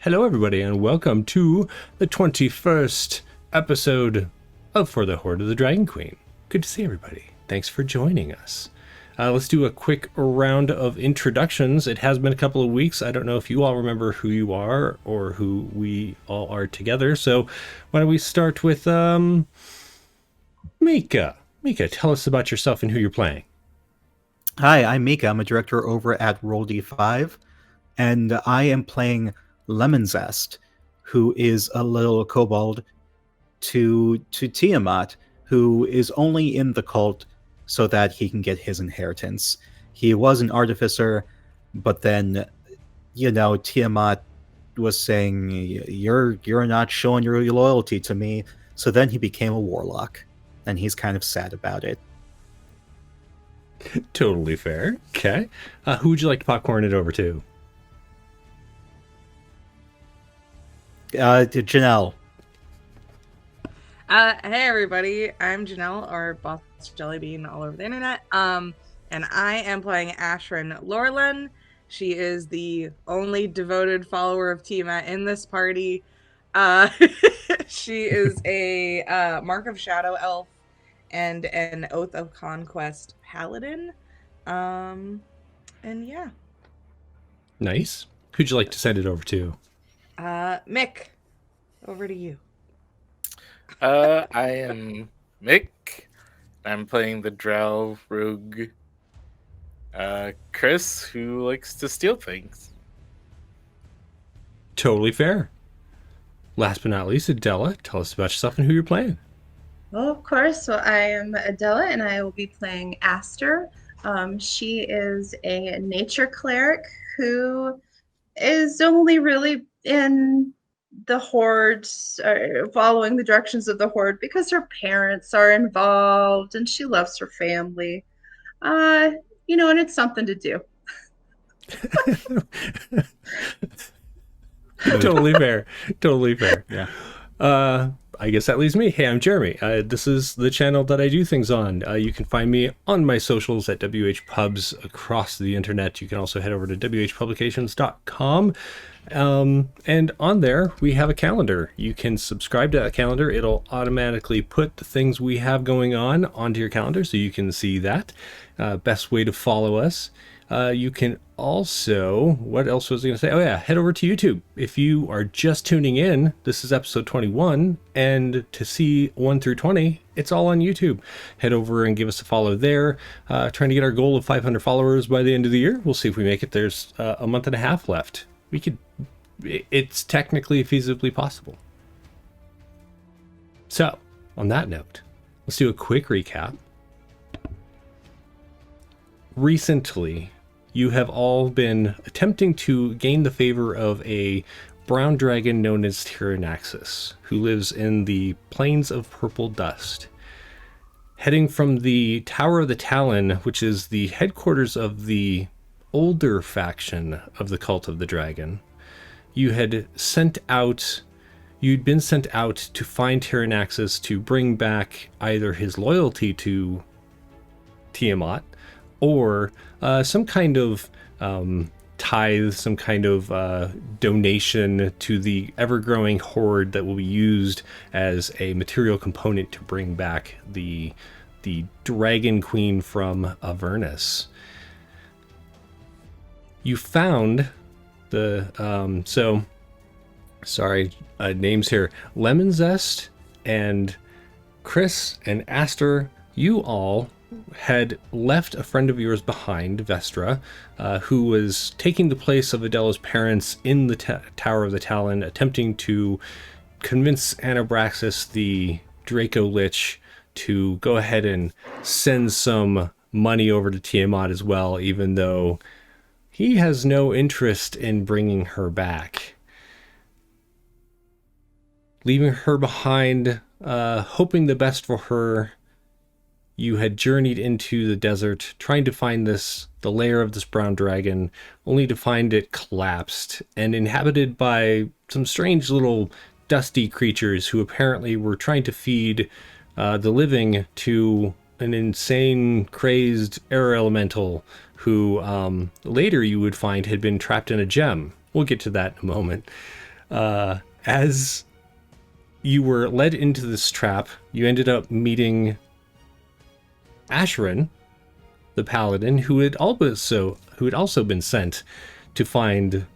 Hello, everybody, and welcome to the 21st episode of For the Hoard of the Dragon Queen. Good to see everybody. Thanks for joining us. Let's do a quick round of introductions. It has been a couple of weeks. I don't know if you all remember who you are or who we all are together. So why don't we start with Mika. Mika, tell us about yourself and who you're playing. Hi, I'm Mika. I'm a director over at Roll D5, and I am playing Lemon Zest, who is a little kobold to Tiamat, who is only in the cult so that he can get his inheritance. He was an artificer, but then, Tiamat was saying, you're not showing your loyalty to me, so then he became a warlock, and he's kind of sad about it. Totally fair. Okay. Who would you like to popcorn it over to? Janelle. Hey everybody, I'm Janelle, or Boss Jellybean all over the internet. And I am playing Ashrin Lorlan. She is the only devoted follower of Tiamat in this party. She is a Mark of Shadow Elf and an Oath of Conquest Paladin. And yeah. Nice. Who'd you like to send it over to? Mick, over to you. I am Mick. I'm playing the Drow rogue, Chris, who likes to steal things. Totally fair. Last but not least, Adela, tell us about yourself and who you're playing. Well, of course. So I am Adela, and I will be playing Aster. She is a nature cleric who is only really in the Hoard, following the directions of the Hoard because her parents are involved and she loves her family. And it's something to do. Totally fair. Totally fair. Yeah. I guess that leaves me. Hey, I'm Jeremy. This is the channel that I do things on. You can find me on my socials at WHPubs across the internet. You can also head over to WHpublications.com. And on there, we have a calendar. You can subscribe to that calendar. It'll automatically put the things we have going on onto your calendar so you can see that. Best way to follow us. You can also, what else was I going to say? Oh yeah, head over to YouTube. If you are just tuning in, this is episode 21, and to see 1 through 20, it's all on YouTube. Head over and give us a follow there. Trying to get our goal of 500 followers by the end of the year. We'll see if we make it. There's a month and a half left. It's technically feasibly possible. So, on that note, let's do a quick recap. Recently, you have all been attempting to gain the favor of a brown dragon known as Tyrannaxis, who lives in the Plains of Purple Dust. Heading from the Tower of the Talon, which is the headquarters of the older faction of the Cult of the Dragon, you'd been sent out to find Tyrannaxis to bring back either his loyalty to Tiamat or some kind of tithe, some kind of donation to the ever-growing hoard that will be used as a material component to bring back the Dragon Queen from Avernus. You found names here. Lemon Zest and Chris and Aster, you all had left a friend of yours behind, Vestra, who was taking the place of Adela's parents in the Tower of the Talon, attempting to convince Anabraxis, the Draco Lich, to go ahead and send some money over to Tiamat as well, even though he has no interest in bringing her back. Leaving her behind, hoping the best for her, you had journeyed into the desert, trying to find the lair of this brown dragon, only to find it collapsed and inhabited by some strange little dusty creatures who apparently were trying to feed the living to an insane, crazed air elemental who later you would find had been trapped in a gem. We'll get to that in a moment. As you were led into this trap, you ended up meeting Asherin, the paladin, who had also been sent to find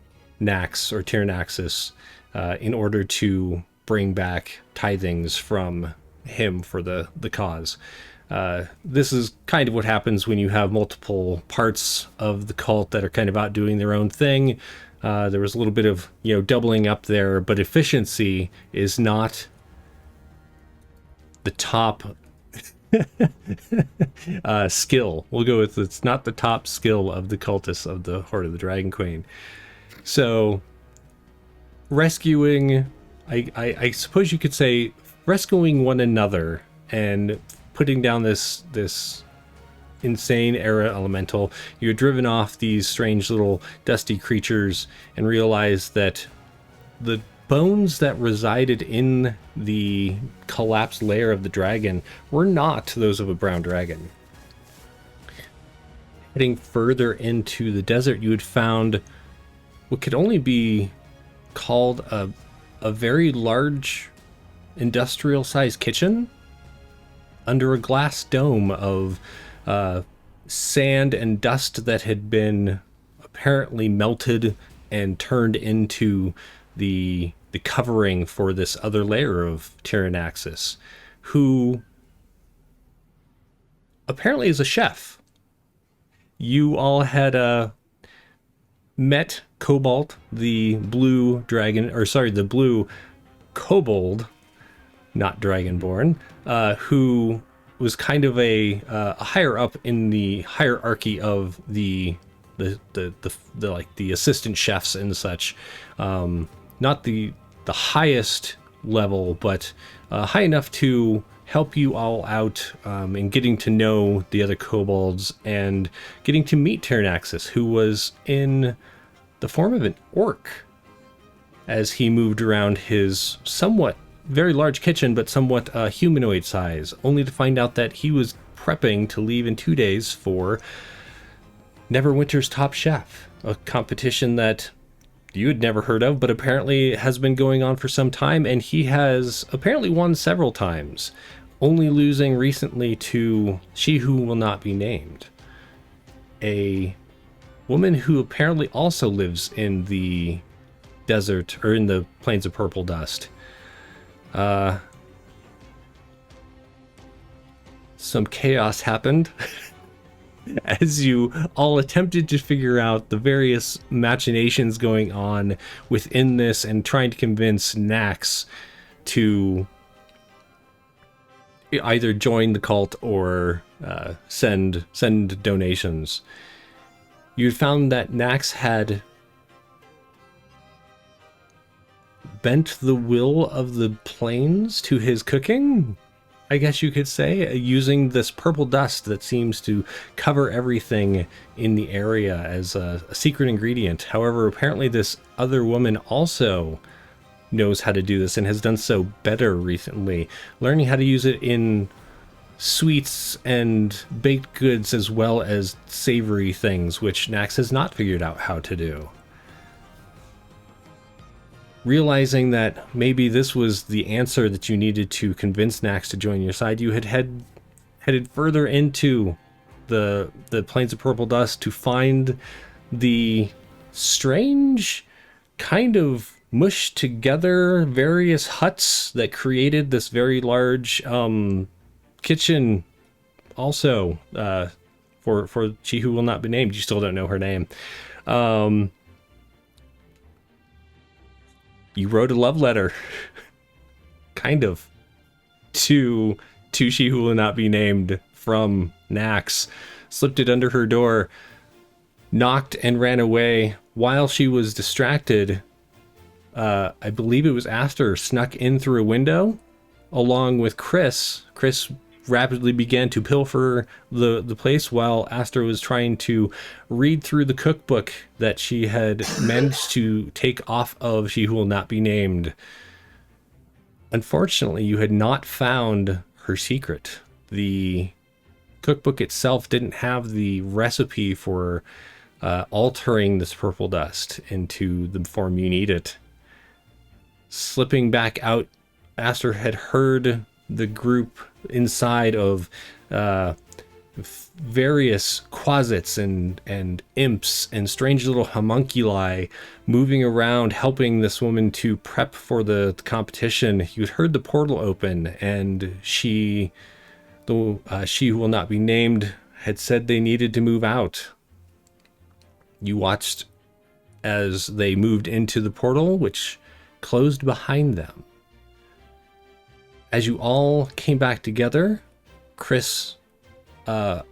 Nax or Tyranaxis in order to bring back tithings from him for the cause. This is kind of what happens when you have multiple parts of the cult that are kind of out doing their own thing. There was a little bit of, doubling up there, but efficiency is not the top skill. We'll go with it's not the top skill of the cultists of the Hoard of the Dragon Queen. So rescuing, I suppose you could say, rescuing one another and putting down this insane era elemental. You had driven off these strange little dusty creatures and realized that the bones that resided in the collapsed lair of the dragon were not those of a brown dragon. Heading further into the desert, you had found what could only be called a very large industrial-sized kitchen under a glass dome of sand and dust that had been apparently melted and turned into the covering for this other layer of Tyranaxis, who apparently is a chef. You all had met Cobalt, the blue dragon, the blue kobold, not dragonborn, who was kind of a higher up in the hierarchy of the assistant chefs and such. Not the highest level, but high enough to help you all out in getting to know the other kobolds and getting to meet Tyranaxis, who was in the form of an orc as he moved around his somewhat very large kitchen, but somewhat humanoid size, only to find out that he was prepping to leave in 2 days for Neverwinter's Top Chef, a competition that you had never heard of, but apparently has been going on for some time, and he has apparently won several times, only losing recently to She Who Will Not Be Named, a woman who apparently also lives in the desert, or in the Plains of Purple Dust. Some chaos happened as you all attempted to figure out the various machinations going on within this and trying to convince Nax to either join the cult or send donations. You found that Nax had bent the will of the plains to his cooking, I guess you could say, using this purple dust that seems to cover everything in the area as a secret ingredient. However, apparently this other woman also knows how to do this and has done so better recently, learning how to use it in sweets and baked goods as well as savory things, which Nax has not figured out how to do. Realizing that maybe this was the answer that you needed to convince Nax to join your side, you had headed further into the Plains of Purple Dust to find the strange, kind of mushed together various huts that created this very large kitchen. Also, for She Who Will Not Be Named. You still don't know her name. You wrote a love letter, kind of, to She Who Will Not Be Named from Nax, slipped it under her door, knocked and ran away. While she was distracted, I believe it was Aster, snuck in through a window, along with Chris. Chris rapidly began to pilfer the place while Aster was trying to read through the cookbook that she had managed to take off of She Who Will Not Be Named. Unfortunately, you had not found her secret. The cookbook itself didn't have the recipe for altering this purple dust into the form you need it. slipping back out, Aster had heard the group inside of various quasits and imps and strange little homunculi moving around, helping this woman to prep for the competition. You had heard the portal open, and she who will not be named had said they needed to move out. You watched as they moved into the portal, which closed behind them. As you all came back together, Chris, a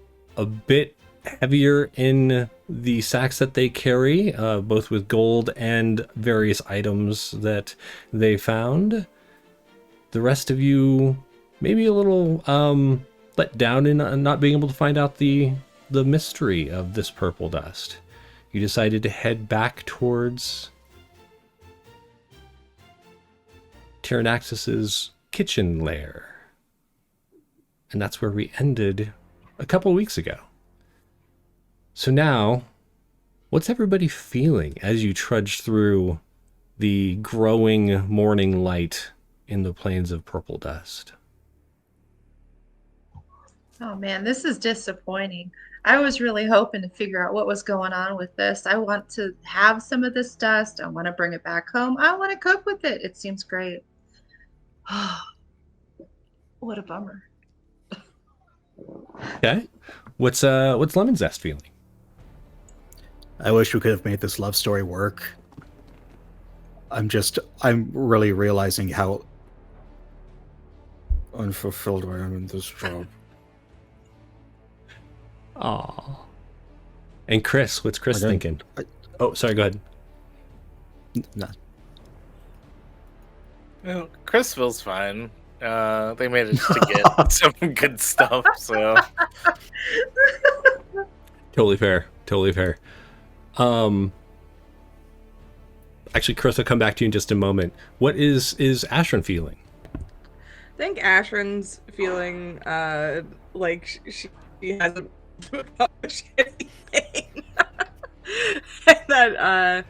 bit heavier in the sacks that they carry, both with gold and various items that they found. The rest of you maybe a little let down in not being able to find out the mystery of this purple dust. You decided to head back towards Tyrannaxis's kitchen lair. And that's where we ended a couple weeks ago. So now, what's everybody feeling as you trudge through the growing morning light in the plains of purple dust? Oh man, this is disappointing. I was really hoping to figure out what was going on with this. I want to have some of this dust. I want to bring it back home. I want to cook with it. It seems great. What a bummer. Okay. What's Lemon Zest feeling? I wish we could have made this love story work. I'm really realizing how unfulfilled I am in this job. Aw. And Chris, what's Chris thinking? Oh, sorry, go ahead. No. Well, Chris feels fine. They managed to get some good stuff, so Totally fair. Totally fair. Actually, Chris, I'll come back to you in just a moment. What is Ashrin feeling? I think Ashrin's feeling like she hasn't published anything. And that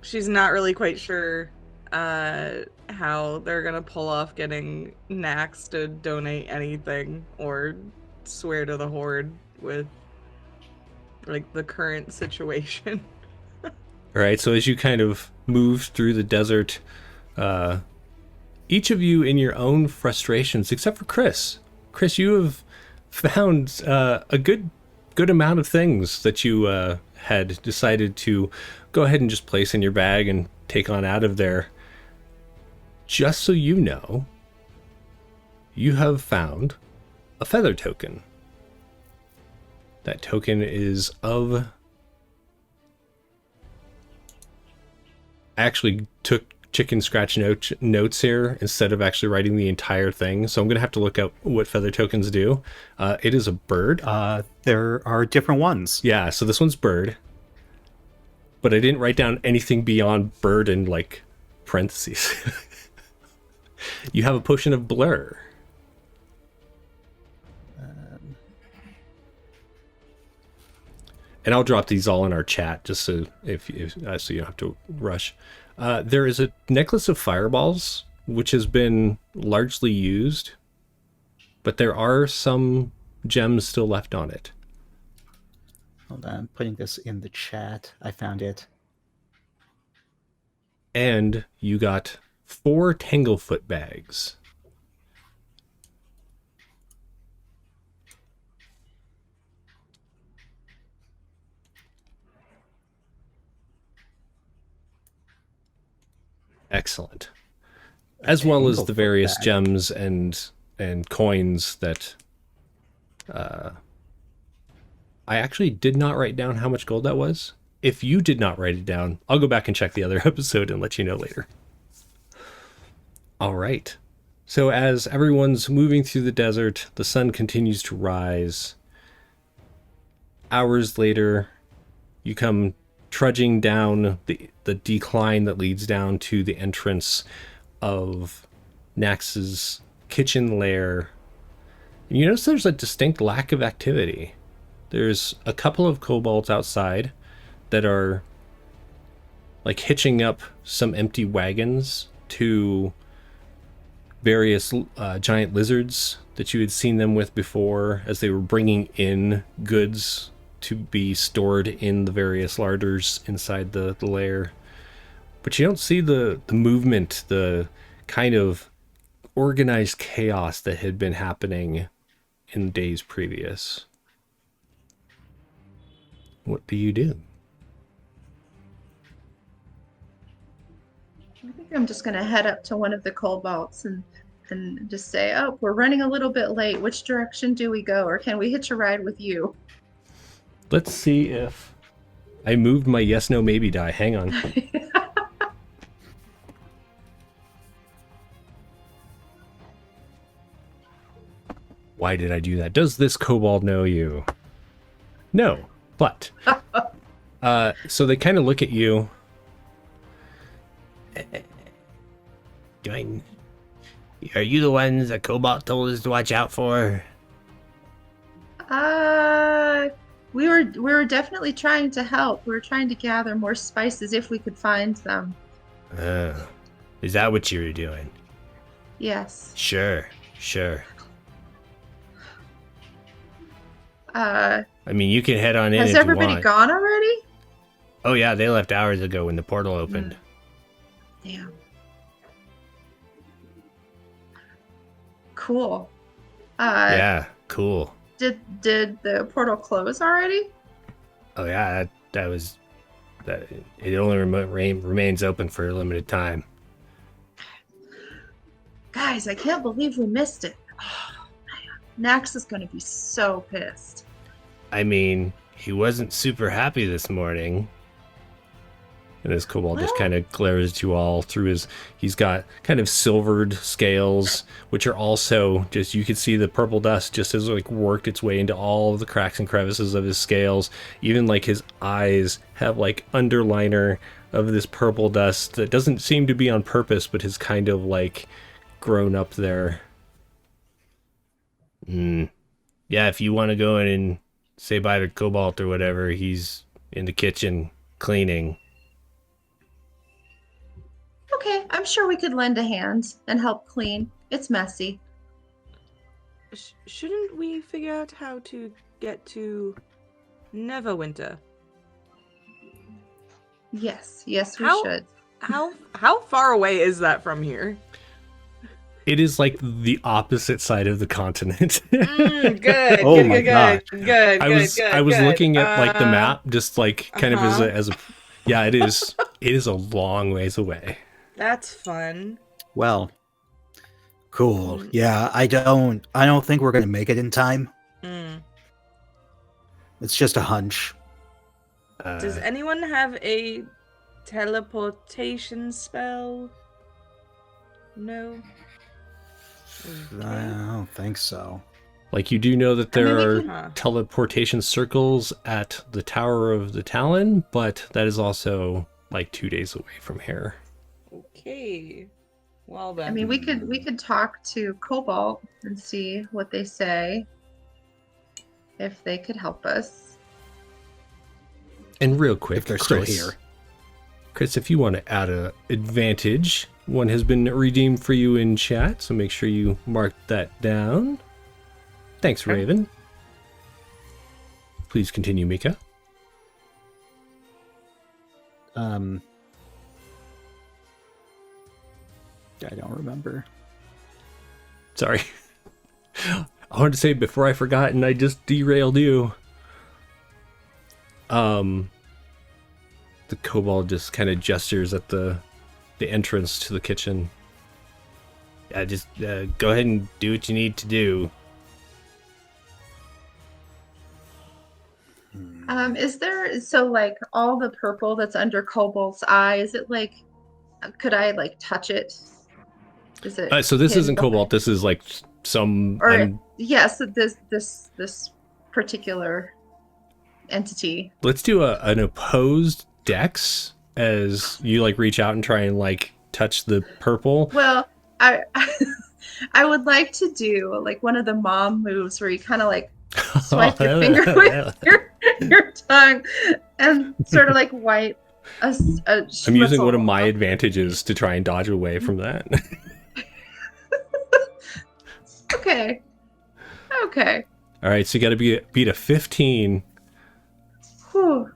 she's not really quite sure how they're gonna pull off getting Nax to donate anything or swear to the Hoard with like the current situation. All right, so as you kind of move through the desert, each of you in your own frustrations, except for Chris. Chris, you have found a good amount of things that you had decided to go ahead and just place in your bag and take on out of there. Just so you know, you have found a feather token. That token is of... I actually took chicken scratch notes here instead of actually writing the entire thing, so I'm going to have to look up what feather tokens do. It is a bird. There are different ones. Yeah, so this one's bird. But I didn't write down anything beyond bird in, like, parentheses. You have a potion of blur. And I'll drop these all in our chat just so if so you don't have to rush. There is a necklace of fireballs, which has been largely used, but there are some gems still left on it. Hold on, I'm putting this in the chat. I found it. And you got 4 Tanglefoot bags. Excellent. As well as the various gems and coins that I actually did not write down how much gold that was. If you did not write it down, I'll go back and check the other episode and let you know later. All right. So as everyone's moving through the desert, the sun continues to rise. Hours later, you come trudging down the decline that leads down to the entrance of Nax's kitchen lair. And you notice there's a distinct lack of activity. There's a couple of kobolds outside that are like hitching up some empty wagons to various giant lizards that you had seen them with before as they were bringing in goods to be stored in the various larders inside the lair. But you don't see the movement, the kind of organized chaos that had been happening in days previous. What do you do? I think I'm just going to head up to one of the cobalts and just say, oh, we're running a little bit late. Which direction do we go? Or can we hitch a ride with you? Let's see if I moved my yes, no, maybe die. Hang on. Why did I do that? Does this kobold know you? No, but so they kind of look at you. Are you the ones that Cobalt told us to watch out for? We were definitely trying to help. We were trying to gather more spices if we could find them. Is that what you were doing? Yes. Sure. I mean, you can head on in if has you everybody want. gone already? Oh yeah, they left hours ago when the portal opened. Damn. Cool. Yeah, cool. Did the portal close already? Oh yeah, that was that. It only remains open for a limited time. Guys, I can't believe we missed it. Oh, man. Nax is going to be so pissed. I mean, he wasn't super happy this morning. And this kobold just kind of glares at you all through he's got kind of silvered scales, which are also just, you can see the purple dust just has like worked its way into all of the cracks and crevices of his scales. Even like his eyes have like underliner of this purple dust that doesn't seem to be on purpose, but has kind of like grown up there. Yeah, if you want to go in and say bye to Cobalt or whatever, he's in the kitchen cleaning. Okay, I'm sure we could lend a hand and help clean. It's messy. Shouldn't we figure out how to get to Neverwinter? Yes, we should. How far away is that from here? It is like the opposite side of the continent. Good. Oh good, my good, gosh. good. I was looking at like the map, just like kind of as a yeah. It is a long ways away. That's fun. Well, cool. Yeah, I don't think we're gonna make it in time. It's just a hunch. Does anyone have a teleportation spell? No. I don't think so. Like, you do know that there are Huh. teleportation circles at the Tower of the Talon, but that is also like 2 days away from here. Okay. Well then. I mean, we could talk to Cobalt and see what they say. If they could help us. And real quick, If they're Chris, still here. Chris, if you want to add a advantage, one has been redeemed for you in chat, so make sure you mark that down. Thanks, Raven. Please continue, Mika. I don't remember. Sorry. I wanted to say it before I forgot, and I just derailed you. The kobold just kind of gestures at the entrance to the kitchen. Yeah, just go ahead and do what you need to do. Is there like all the purple that's under Cobalt's eye? Is it like? Could I like touch it? Is it? So this hidden isn't cobalt. This is like some. Or yes, this particular entity. Let's do an opposed dex as you like reach out and try and like touch the purple. Well, I would like to do like one of the mom moves where you kind of like swipe your finger with your tongue and sort of like wipe I'm using one of my schmutzel. advantages to try and dodge away from that. Okay. Okay. All right, so you got to beat a 15. Whew.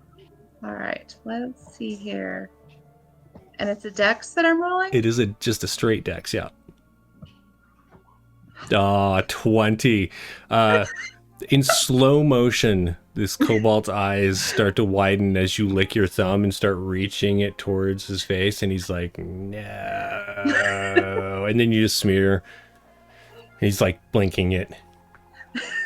All right. Let's see here. And it's a dex that I'm rolling? It is just a straight dex, yeah. 20. In slow motion, this kobold's eyes start to widen as you lick your thumb and start reaching it towards his face, and he's like, no. And then you just smear. He's like blinking it.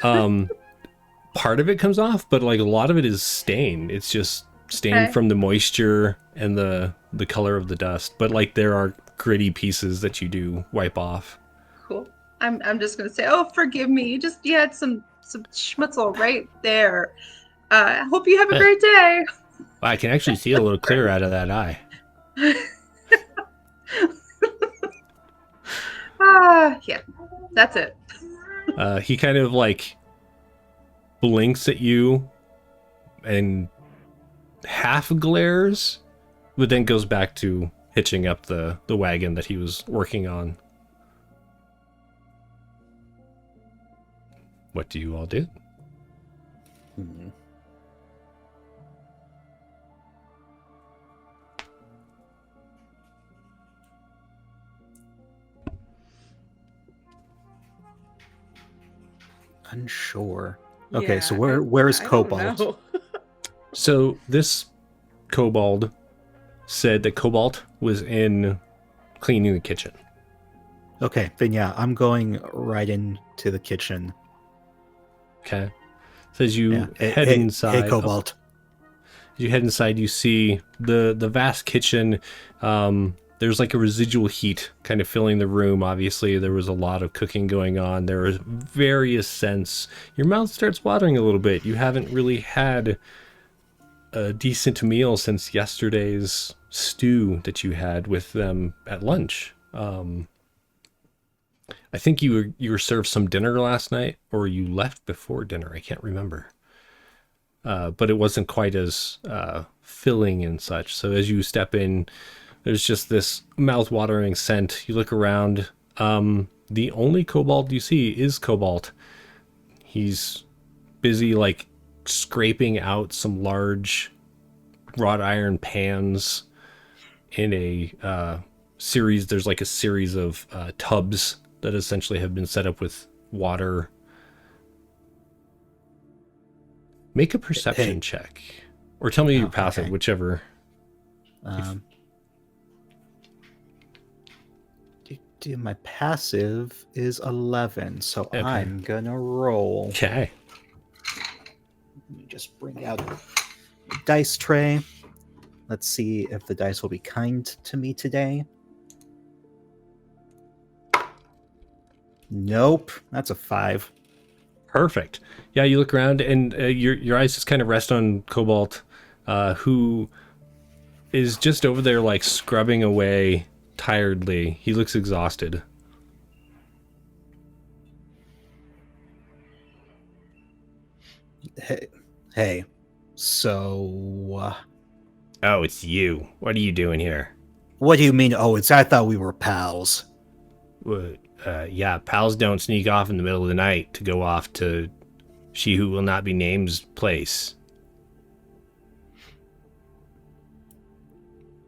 Part of it comes off, but like a lot of it is stain. It's just stained from the moisture and the color of the dust. But like there are gritty pieces that you do wipe off. Cool. I'm just gonna say, oh, forgive me. You had some schmutzel right there. I hope you have a great day. I can actually see a little clear out of that eye. Yeah, that's it. He kind of like blinks at you and half glares, but then goes back to hitching up the wagon that he was working on. What do you all do? Unsure. Okay, so Yeah, where is I don't Cobalt? know. So this kobold said that Cobalt was in cleaning the kitchen. Okay, then yeah, I'm going right into the kitchen. Okay. Says you Yeah. head inside. Hey, Cobalt. As you head inside, you see the vast kitchen. There's like a residual heat kind of filling the room. Obviously, there was a lot of cooking going on. There was various scents. Your mouth starts watering a little bit. You haven't really had a decent meal since yesterday's stew that you had with them at lunch. I think you were served some dinner last night, or you left before dinner. I can't remember. But it wasn't quite as filling and such. So as you step in, there's just this mouth-watering scent. You look around. The only kobold you see is Cobalt. He's busy like scraping out some large wrought iron pans in a series. There's like a series of tubs that essentially have been set up with water. Make a perception check. Or tell me your passive, whichever. My passive is 11, so I'm gonna roll. Okay. Let me just bring out a dice tray. Let's see if the dice will be kind to me today. Nope, that's a 5. Perfect. Yeah, you look around and your eyes just kind of rest on Cobalt, who is just over there like scrubbing away tiredly. He looks exhausted. Hey, so... Oh, it's you. What are you doing here? What do you mean, oh, I thought we were pals. Yeah, pals don't sneak off in the middle of the night to go off to She Who Will Not Be Named's place.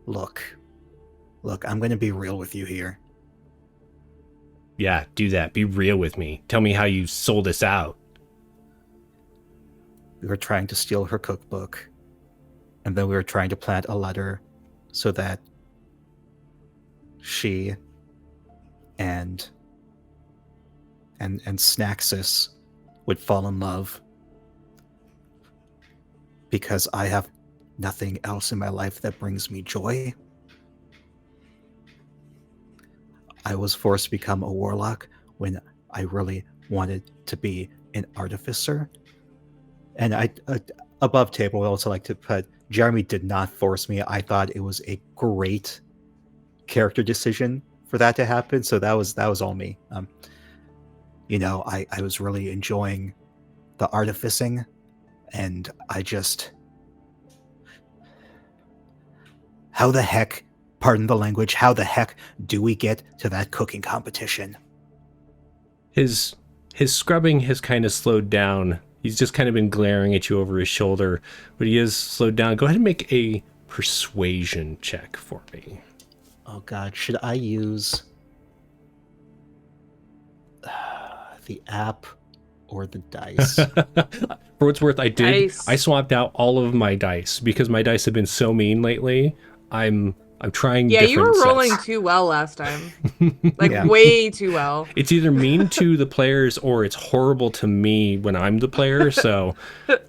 Look, I'm going to be real with you here. Yeah, do that. Be real with me. Tell me how you sold us out. We were trying to steal her cookbook, and then we were trying to plant a letter so that she and Snaxus would fall in love, because I have nothing else in my life that brings me joy. I was forced to become a warlock when I really wanted to be an artificer. And I, above table, I also like to put, Jeremy did not force me. I thought it was a great character decision for that to happen. So that was all me. I was really enjoying the artificing, and I how the heck, pardon the language, how the heck do we get to that cooking competition? His scrubbing has kind of slowed down. He's just kind of been glaring at you over his shoulder, but he is slowed down. Go ahead and make a persuasion check for me. Oh God, should I use the app or the dice? For what's worth, I did. Dice. I swapped out all of my dice because my dice have been so mean lately. I'm trying. Yeah, you were different rolling sets. too well last time. Like Yeah. way too well. It's either mean to the players or it's horrible to me when I'm the player. So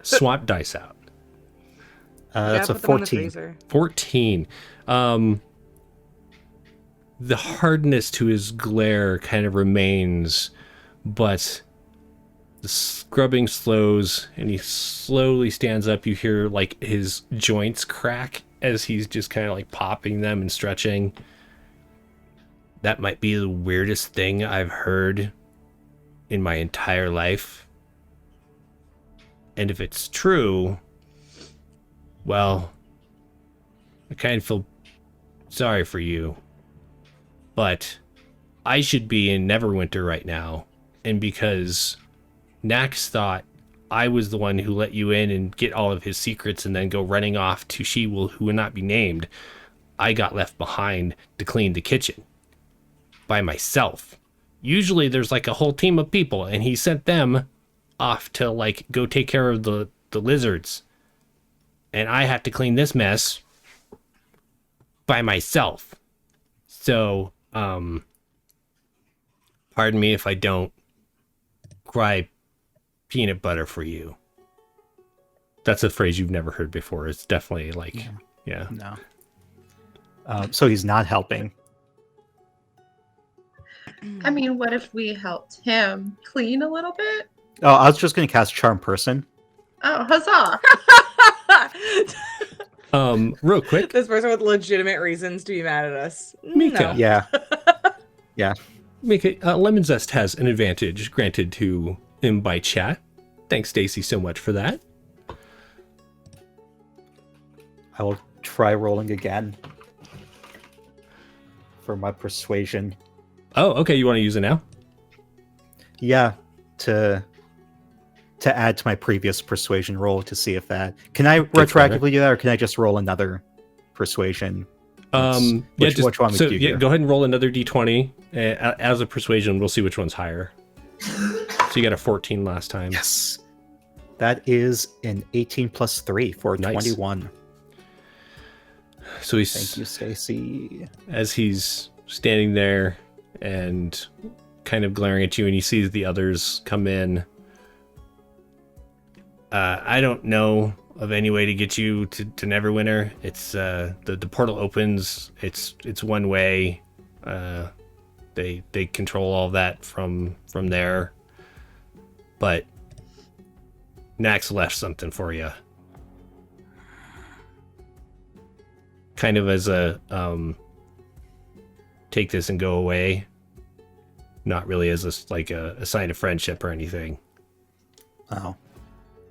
swap dice out. That's a put them in the 14. freezer. 14. The hardness to his glare kind of remains, but the scrubbing slows and he slowly stands up. You hear like his joints crack as he's just kind of like popping them and stretching. That might be the weirdest thing I've heard in my entire life. And if it's true, well, I kind of feel sorry for you. But I should be in Neverwinter right now. And because Nax thought I was the one who let you in and get all of his secrets and then go running off to she who will not be named, I got left behind to clean the kitchen by myself. Usually there's like a whole team of people and he sent them off to like go take care of the lizards. And I have to clean this mess by myself. So, pardon me if I don't cry peanut butter for you. That's a phrase you've never heard before. It's definitely like, yeah. No. So he's not helping. I mean, what if we helped him clean a little bit? Oh, I was just going to cast Charm Person. Oh, huzzah! Real quick, This person with legitimate reasons to be mad at us. Mika. No. Yeah. Yeah. Mika, Lemon Zest has an advantage granted to him by chat. Thanks, Stacy, so much for that. I will try rolling again for my persuasion. Oh, okay. You want to use it now? Yeah, to add to my previous persuasion roll to see if that... Can I retroactively do that, or can I just roll another persuasion? Which one would you do? Go ahead and roll another d20 as a persuasion. We'll see which one's higher. So you got a 14 last time. Yes. That is an 18 plus 3 for Nice. 21. So he's... Thank you, Stacy. As he's standing there and kind of glaring at you and he sees the others come in. I don't know of any way to get you to Neverwinter. It's the portal opens. It's one way. They control all that from there. But Nax left something for you. Kind of as a take this and go away. Not really as a sign of friendship or anything. Oh.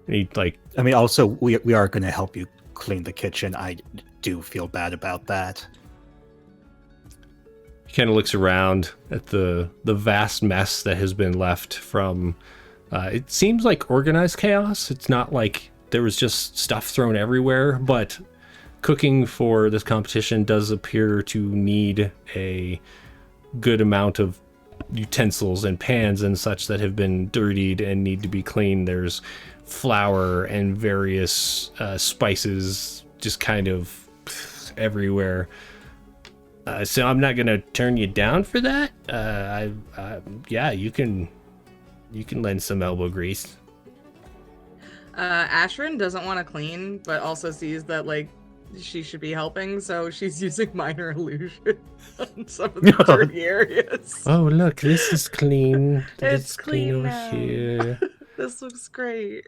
He I mean, also, we are going to help you clean the kitchen. I do feel bad about that. He kind of looks around at the vast mess that has been left from... it seems like organized chaos. It's not like there was just stuff thrown everywhere, but cooking for this competition does appear to need a good amount of utensils and pans and such that have been dirtied and need to be cleaned. There's flour and various spices just kind of everywhere. So I'm not gonna turn you down for that. Yeah, you can lend some elbow grease. Ashrin doesn't want to clean, but also sees that like she should be helping, so she's using minor illusion on some of the dirty areas. Oh look, this is clean. It's clean over now. here. This looks great.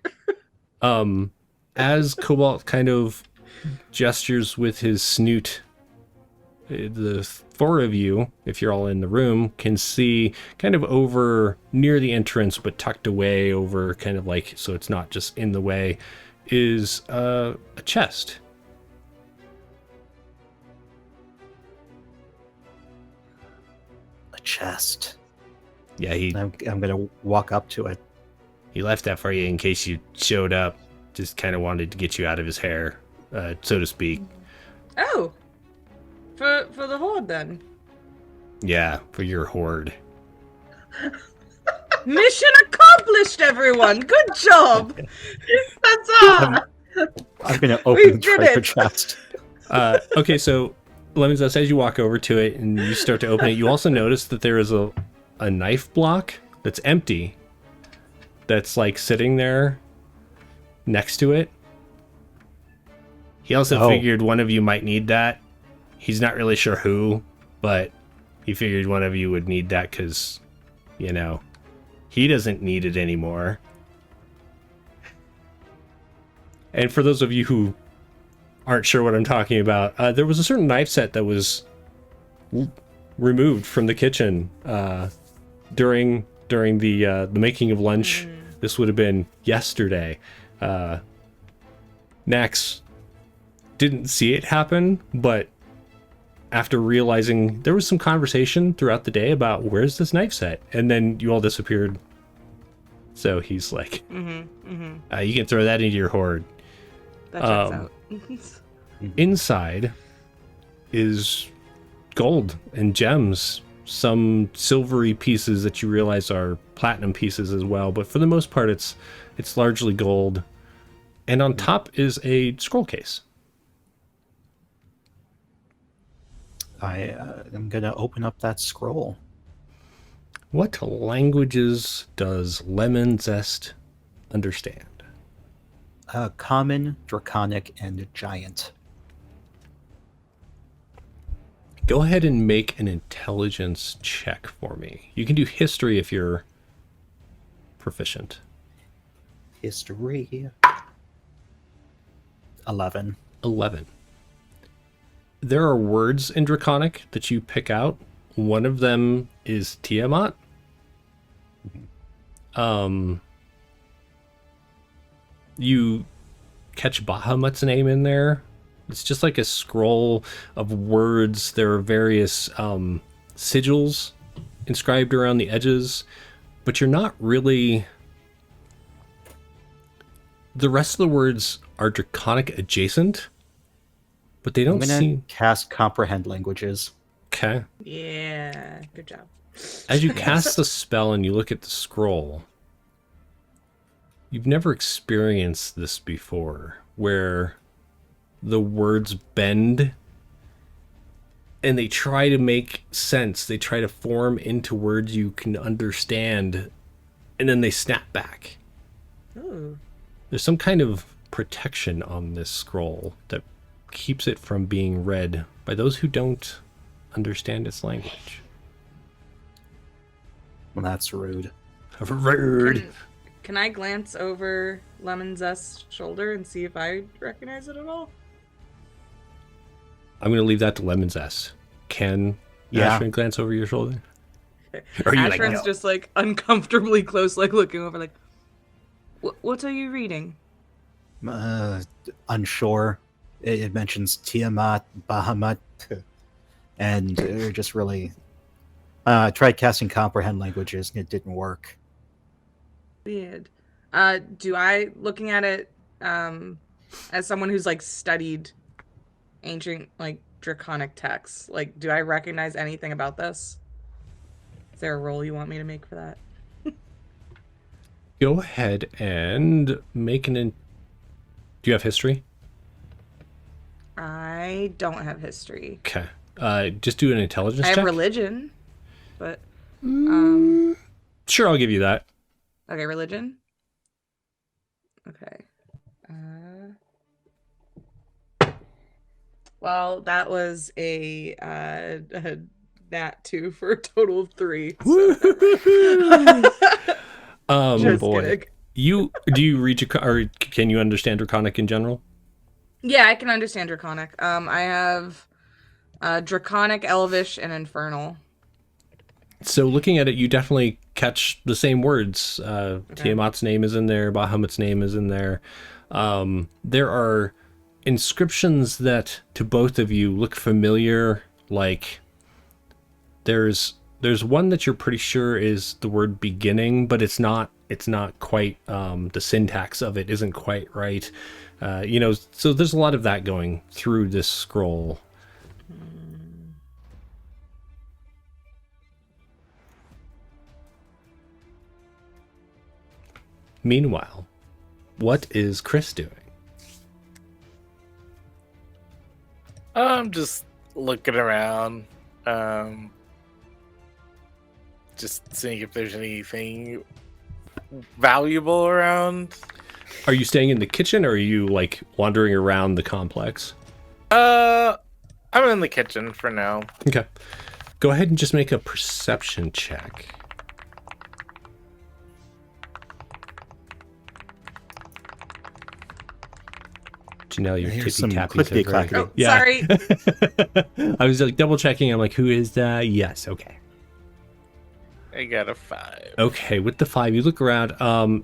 As Cobalt kind of gestures with his snoot, the four of you, if you're all in the room, can see kind of over near the entrance, but tucked away over kind of like, so it's not just in the way, is a chest. chest. Yeah, I'm gonna walk up to it. he left that for you in case you showed up. Just kind of wanted to get you out of his hair, so to speak. Oh, for the Hoard then. Yeah, for your hoard. Mission accomplished, everyone. Good job. That's all. I'm gonna We open the did treasure it. chest. Okay, so Lemons, as you walk over to it and you start to open it, you also notice that there is a knife block that's empty. That's like sitting there next to it. He also figured one of you might need that. He's not really sure who, but he figured one of you would need that because, you know, he doesn't need it anymore. And for those of you who aren't sure what I'm talking about, there was a certain knife set that was removed from the kitchen during the making of lunch. This would have been yesterday. Nax didn't see it happen, but after realizing there was some conversation throughout the day about where's this knife set, and then you all disappeared. So he's like, you can throw that into your hoard. That checks out. Inside is gold and gems, some silvery pieces that you realize are platinum pieces as well, but for the most part it's largely gold. And on top is a scroll case. I am gonna open up that scroll. What languages does Lemon Zest understand? Common, Draconic, and Giant. Go ahead and make an intelligence check for me. You can do history if you're proficient. History. 11. 11. There are words in Draconic that you pick out. One of them is Tiamat. You catch Bahamut's name in there. It's just like a scroll of words. There are various sigils inscribed around the edges, but you're not really... The rest of the words are Draconic adjacent, but they don't I'm gonna seem... cast Comprehend Languages. Okay. Yeah, good job. As you cast the spell and you look at the scroll, you've never experienced this before, where the words bend and they try to make sense. They try to form into words you can understand, and then they snap back. Ooh. There's some kind of protection on this scroll that keeps it from being read by those who don't understand its language. Well, that's rude. Rude. Can I glance over Lemon Zest's shoulder and see if I recognize it at all? I'm going to leave that to Lemon Zest. Can Ashwin glance over your shoulder? Or are you like, Ashran's no? just like uncomfortably close, like looking over, like, what are you reading? Unsure. It mentions Tiamat, Bahamut, and just really tried casting Comprehend Languages and it didn't work. Weird. Do I, looking at it as someone who's like studied ancient like Draconic texts, like, do I recognize anything about this? Is there a roll you want me to make for that? Go ahead and make do you have history? I don't have history. Okay. Just do an intelligence I have check. religion, but Sure, I'll give you that. okay, religion. Okay. Well, that was a nat 2 for a total of 3. So. Just Boy. kidding. Do you read or can you understand Draconic in general? Yeah, I can understand Draconic. I have Draconic, Elvish, and Infernal. So looking at it, you definitely catch the same words. Tiamat's name is in there. Bahamut's name is in there. There are inscriptions that, to both of you, look familiar. Like, there's There's one that you're pretty sure is the word beginning, but it's not quite, the syntax of it isn't quite right. So there's a lot of that going through this scroll. Meanwhile, what is Chris doing? I'm just looking around, just seeing if there's anything valuable around. Are you staying in the kitchen, or are you like wandering around the complex? I'm in the kitchen for now. Okay. Go ahead and just make a perception check. Janelle, you're Here's tippy some tapping. clickety-clackety. Oh, sorry. I was like double checking. I'm like, who is that? Yes. Okay. I got a 5. Okay. With the 5, you look around.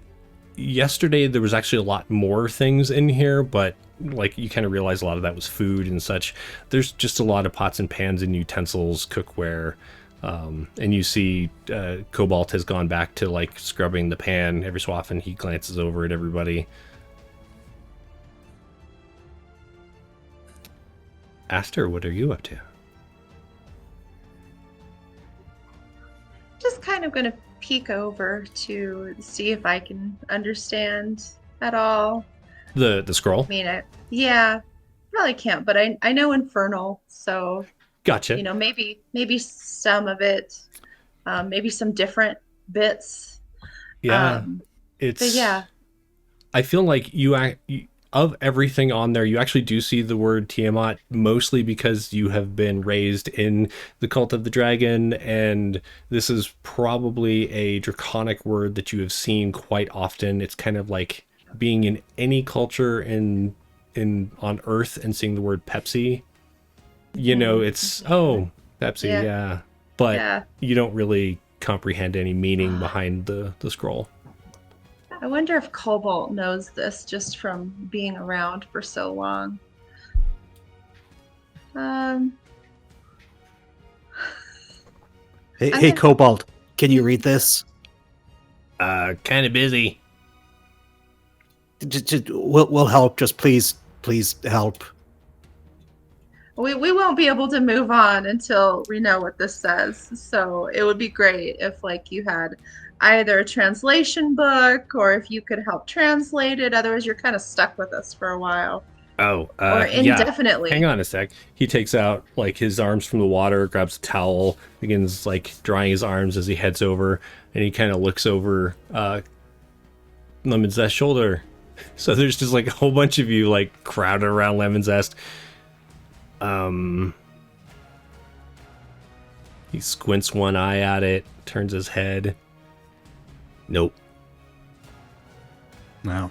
Yesterday there was actually a lot more things in here, but like you kind of realize a lot of that was food and such. There's just a lot of pots and pans and utensils, cookware. And you see Cobalt has gone back to like scrubbing the pan. Every so often he glances over at everybody. Aster, what are you up to? Just kind of going to peek over to see if I can understand at all. The scroll? I mean, yeah, probably can't, but I know Infernal, so Gotcha. maybe some of it, maybe some different bits. Yeah. But yeah. I feel like of everything on there, you actually do see the word Tiamat, mostly because you have been raised in the Cult of the Dragon, and this is probably a draconic word that you have seen quite often. It's kind of like being in any culture on Earth and seeing the word Pepsi. It's Pepsi, yeah. But you don't really comprehend any meaning behind the scroll. I wonder if Cobalt knows this just from being around for so long. Hey, Cobalt, can you read this? Kind of busy. We'll help. Just please help. We won't be able to move on until we know what this says. So it would be great if like you had either a translation book or if you could help translate it. Otherwise, you're kind of stuck with us for a while. Oh, or indefinitely. Yeah. Hang on a sec. He takes out like his arms from the water, grabs a towel, begins like drying his arms as he heads over, and he kind of looks over Lemon Zest's shoulder. So there's just like a whole bunch of you like crowded around Lemon Zest. He squints one eye at it, turns his head. Nope. No.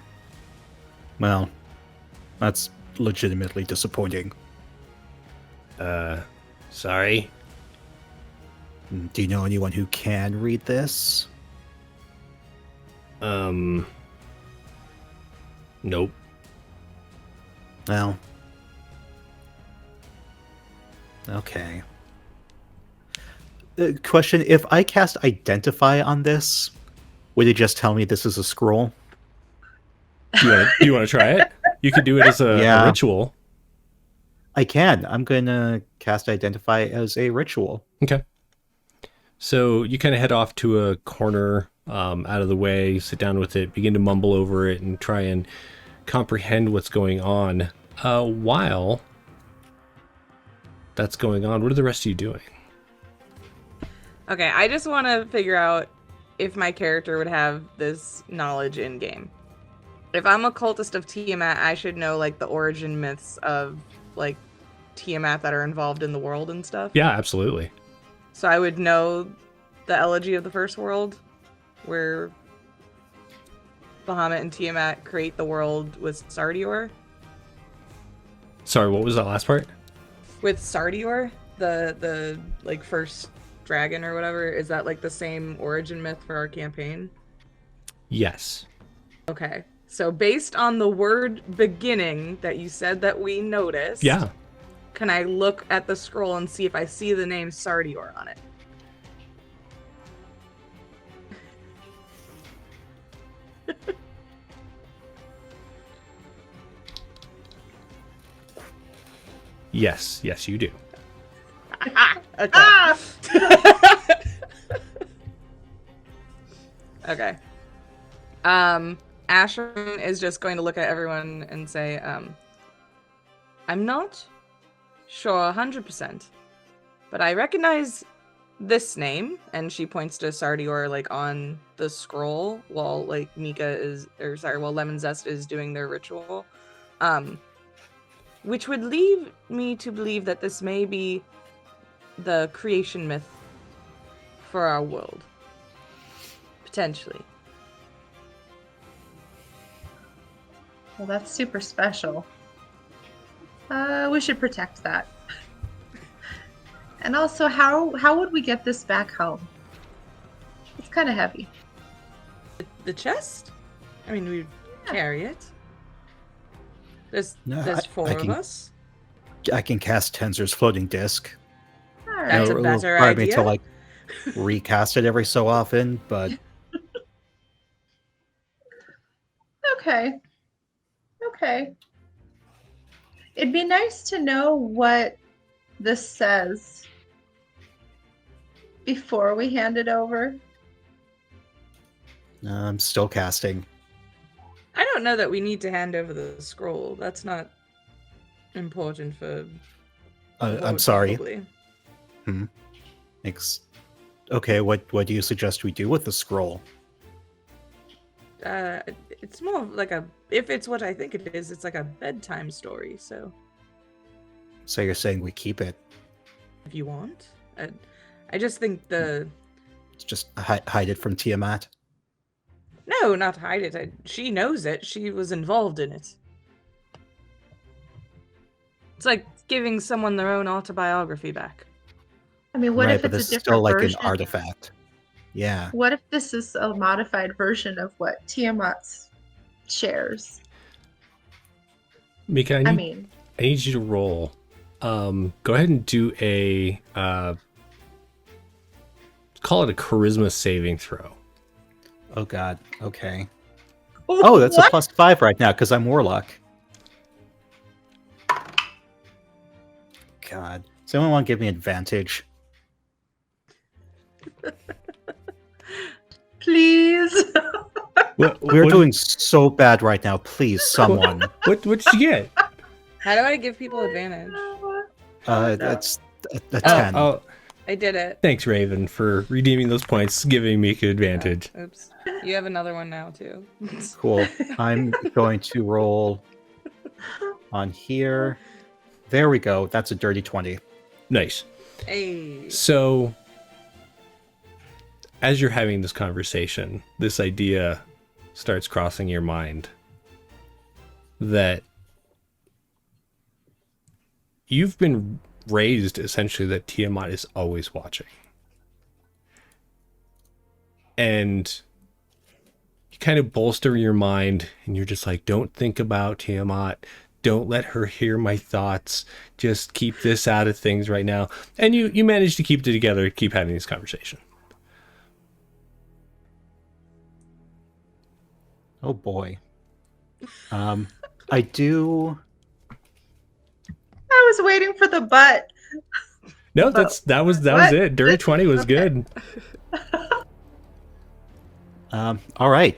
Well, that's legitimately disappointing. Sorry. Do you know anyone who can read this? Nope. Well. Okay. Question, if I cast Identify on this, would it just tell me this is a scroll? Do you want to try it? You could do it as a ritual. I can. I'm going to cast Identify as a ritual. Okay. So you kind of head off to a corner out of the way, sit down with it, begin to mumble over it, and try and comprehend what's going on. While that's going on, what are the rest of you doing? Okay, I just want to figure out if my character would have this knowledge in game. If I'm a cultist of Tiamat, I should know like the origin myths of like Tiamat that are involved in the world and stuff. Yeah, absolutely. So I would know the elegy of the first world, where Bahamut and Tiamat create the world with Sardior. Sorry, what was that last part? With Sardior, the like first dragon or whatever, is that like the same origin myth for our campaign? Yes. Okay. So based on the word beginning that you said that we noticed, yeah, can I look at the scroll and see if I see the name Sardior on it? Yes, you do. Okay. Ah! Okay. Ashern is just going to look at everyone and say, I'm not sure 100%, but I recognize this name, and she points to Sardior like on the scroll while like while Lemon Zest is doing their ritual. Which would lead me to believe that this may be the creation myth for our world. Potentially. Well, that's super special. We should protect that. And also, how would we get this back home? It's kind of heavy. The chest? I mean, we carry it. There's No, four I of can- us. I can cast Tensor's floating disc. All right. That's a It'll better require me idea. to like recast it every so often, but Okay. Okay. It'd be nice to know what this says before we hand it over. I'm still casting. I don't know that we need to hand over the scroll. That's not important for. I'm Hoard, sorry. probably. Okay, what do you suggest we do with the scroll? It's more of like if it's what I think it is, it's like a bedtime story. So So you're saying we keep it? if you want, I just think Just hide it from Tiamat? no, not hide it. She knows it. She was involved in it. It's like giving someone their own autobiography back. I mean, what Right, if but it's this a is still different like version? an artifact. Yeah. What if this is a modified version of what Tiamat shares? Mika, I mean, I need you to roll. Go ahead and do a call it a charisma saving throw. Oh god. Okay. Oh, that's what? a +5 right now because I'm Warlock. God. Does anyone want to give me advantage? Please. We're doing so bad right now. Please, someone. What did you get? How do I give people advantage? That's a 10. Oh, I did it. thanks, Raven, for redeeming those points, giving Mika advantage. Oops. You have another one now too. Cool. I'm going to roll on here. There we go. That's a dirty 20. Nice. Hey. So, as you're having this conversation, this idea starts crossing your mind that you've been raised essentially that Tiamat is always watching. And you kind of bolster your mind and you're just like, don't think about Tiamat. Don't let her hear my thoughts. Just keep this out of things right now. And you manage to keep it together, keep having this conversation. Oh boy. I do. I was waiting for the butt. No, that was What? it. Dirty 20 was good. All right.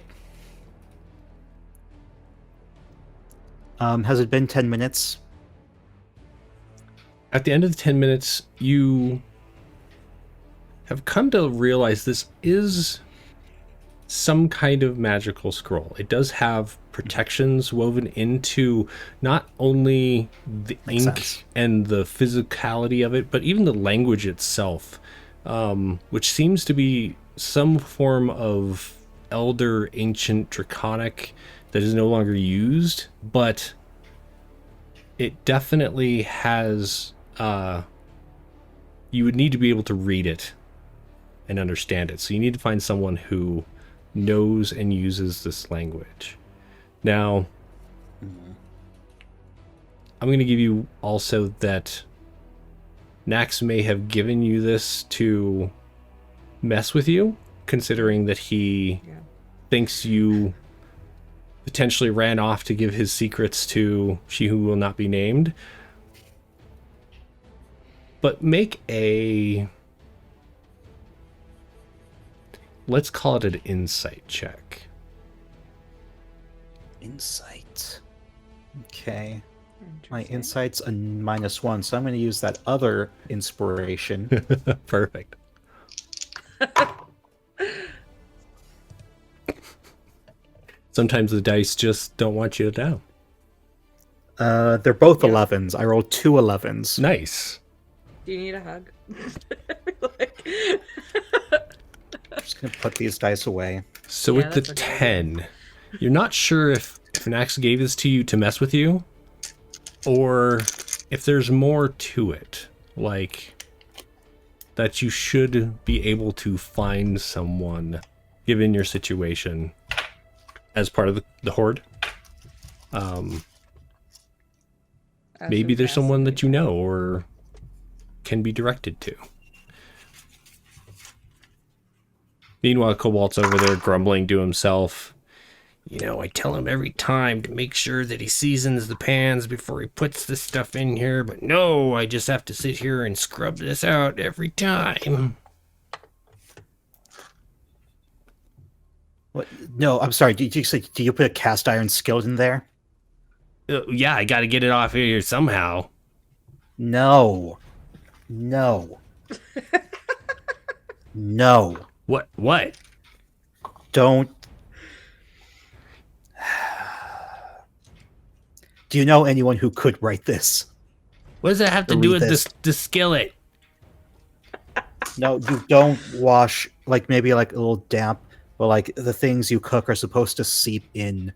Has it been 10 minutes? At the end of the 10 minutes, you have come to realize this is some kind of magical scroll. It does have protections woven into not only the Makes ink sense. and the physicality of it, but even the language itself, which seems to be some form of elder, ancient, draconic that is no longer used, but it definitely has, you would need to be able to read it and understand it. So you need to find someone who knows and uses this language. Now, I'm going to give you also that Nax may have given you this to mess with you, considering that he thinks you potentially ran off to give his secrets to she who will not be named. But make a... let's call it an insight check. Insight. Okay. My Interesting. insight's a -1, so I'm going to use that other inspiration. Perfect. Sometimes the dice just don't want you to know. They're both Yeah. 11s. I rolled 2 11s. Nice. Do you need a hug? Like- I'm just going to put these dice away. So Yeah, with the that's okay. 10, you're not sure if Nax gave this to you to mess with you, or if there's more to it, like that you should be able to find someone, given your situation, as part of the Hoard. That's Maybe there's someone that you fascinating. know or can be directed to. Meanwhile, Cobalt's over there grumbling to himself. You know, I tell him every time to make sure that he seasons the pans before he puts this stuff in here, but no, I just have to sit here and scrub this out every time. What? No, I'm sorry. Do you put a cast iron skillet in there? Yeah, I gotta get it off here somehow. No. No. No. What? What? Don't. Do you know anyone who could write this? What does that have to Read do with this. the skillet? No, you don't wash, like, maybe like a little damp, but like the things you cook are supposed to seep in.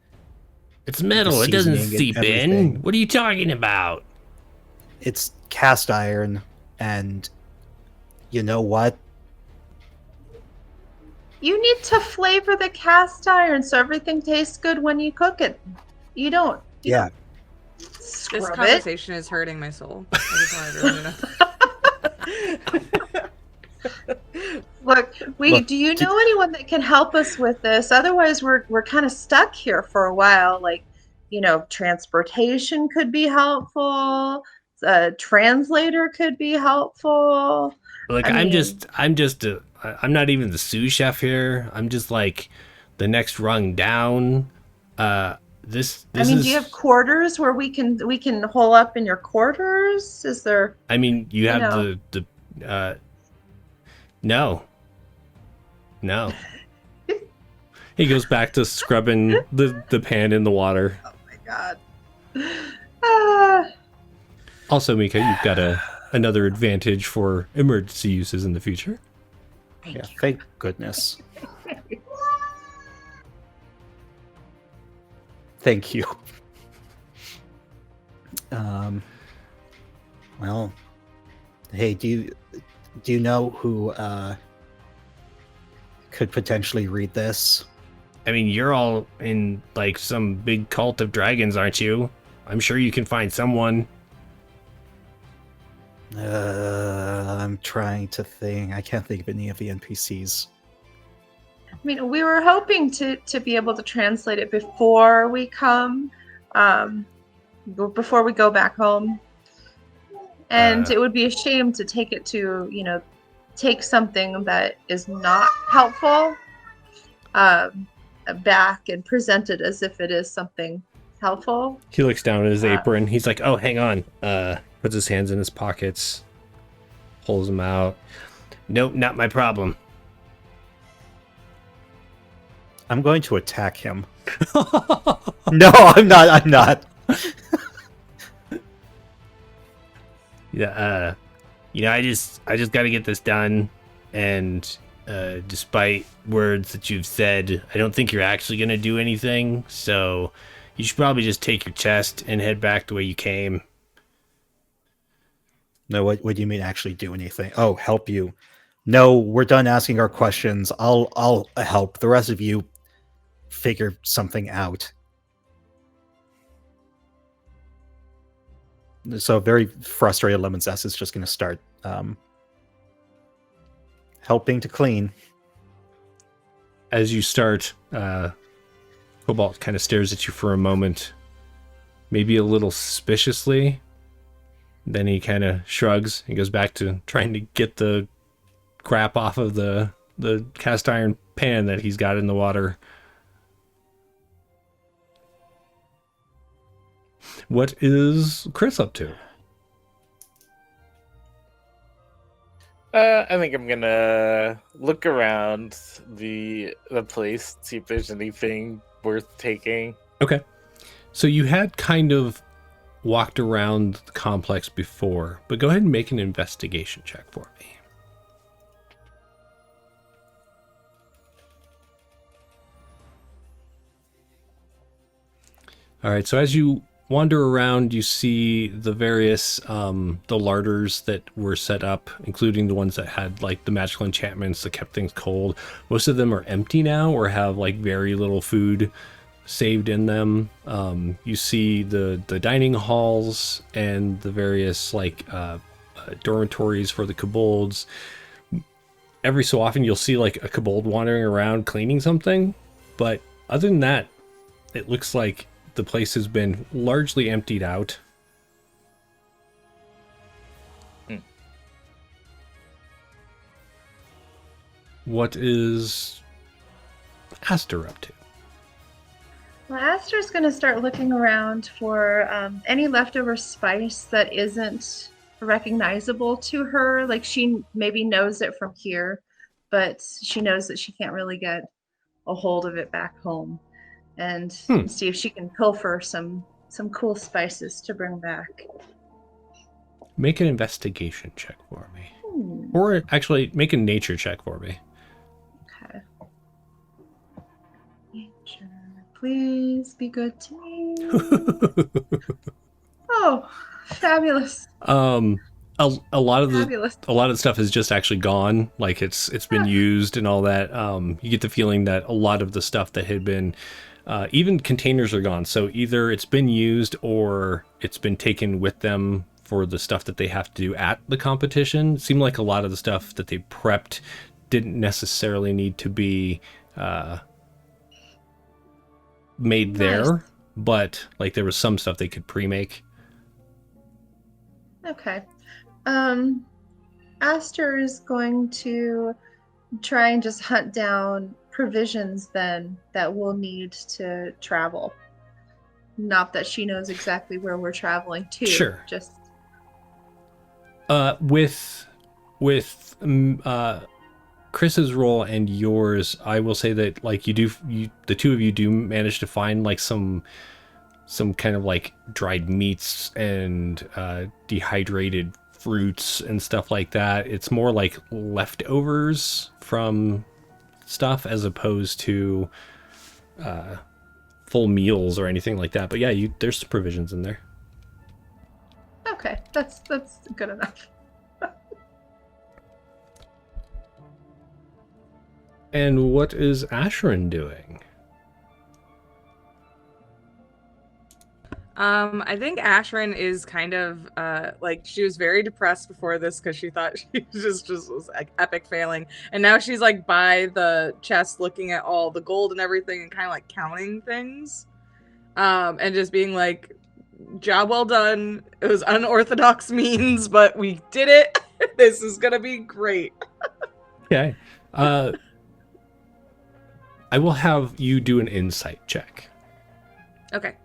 It's metal. It doesn't seasoning and seep in. everything. What are you talking about? It's cast iron, and you know what? You need to flavor the cast iron so everything tastes good when you cook it. You don't. Yeah. This Scrub it. conversation is hurting my soul. I just want everyone to know. Look, Look, do you know anyone that can help us with this? Otherwise, we're kind of stuck here for a while. Like, transportation could be helpful. A translator could be helpful. Look, I I'm mean- I'm not even the sous chef here. I'm just like the next rung down. This I mean, is, do you have quarters where we can hole up in your quarters? Is there? I mean, you have know. no. He goes back to scrubbing the pan in the water. Oh my god. Ah. Also, Mika, you've got another advantage for emergency uses in the future. Yeah, thank goodness. Thank you. Well, hey, do you know who could potentially read this? I mean, you're all in like some big cult of dragons, aren't you? I'm sure you can find someone. I'm trying to think. I can't think of any of the NPCs. I mean, we were hoping to be able to translate it before we come, before we go back home. And it would be a shame to take it to, take something that is not helpful back and present it as if it is something helpful. He looks down at his apron. He's like, "Oh, hang on." Puts his hands in his pockets, pulls them out. Nope, not my problem. I'm going to attack him. No, I'm not. Yeah, I just got to get this done, and despite words that you've said, I don't think you're actually gonna do anything. So you should probably just take your chest and head back the way you came. No, what do you mean actually do anything? Oh, help you. No, we're done asking our questions. I'll help. The rest of you figure something out. So very frustrated Lemon Zest is just going to start helping to clean. As you start Cobalt kind of stares at you for a moment, maybe a little suspiciously. Then he kind of shrugs and goes back to trying to get the crap off of the cast iron pan that he's got in the water. What is Chris up to? I think I'm gonna look around the place, see if there's anything worth taking. Okay. So you had kind of walked around the complex before, but go ahead and make an investigation check for me. All right, so as you wander around, you see the various the larders that were set up, including the ones that had like the magical enchantments that kept things cold. Most of them are empty now or have like very little food saved in them. You see the dining halls and the various like dormitories for the kobolds. Every so often you'll see like a kobold wandering around cleaning something, but other than that, it looks like the place has been largely emptied out. What is Aster up to? Well, Aster's going to start looking around for any leftover spice that isn't recognizable to her. Like she maybe knows it from here, but she knows that she can't really get a hold of it back home. And see if she can pilfer some cool spices to bring back. Make an investigation check for me. Or actually, make a nature check for me. Okay. Nature, please be good to me. Oh, fabulous. A lot of Fabulous. the stuff is just actually gone. Like it's been used and all that. You get the feeling that a lot of the stuff that had been even containers are gone. So either it's been used or it's been taken with them for the stuff that they have to do at the competition. It seemed like a lot of the stuff that they prepped didn't necessarily need to be made there, but like there was some stuff they could pre-make. Okay. Aster is going to try and just hunt down provisions then that we'll need to travel. Not that she knows exactly where we're traveling to. Sure. Just with Chris's role and yours, I will say that like the two of you do manage to find like some kind of like dried meats and dehydrated fruits and stuff like that. It's more like leftovers from stuff as opposed to full meals or anything like that. But yeah, there's some provisions in there. okay. That's good enough. And what is Asherin doing? I think Asherin is kind of like she was very depressed before this because she thought she just was like epic failing, and now she's like by the chest looking at all the gold and everything and kind of like counting things, and just being like, "Job well done. It was unorthodox means, but we did it. This is gonna be great." Okay. I will have you do an insight check. Okay.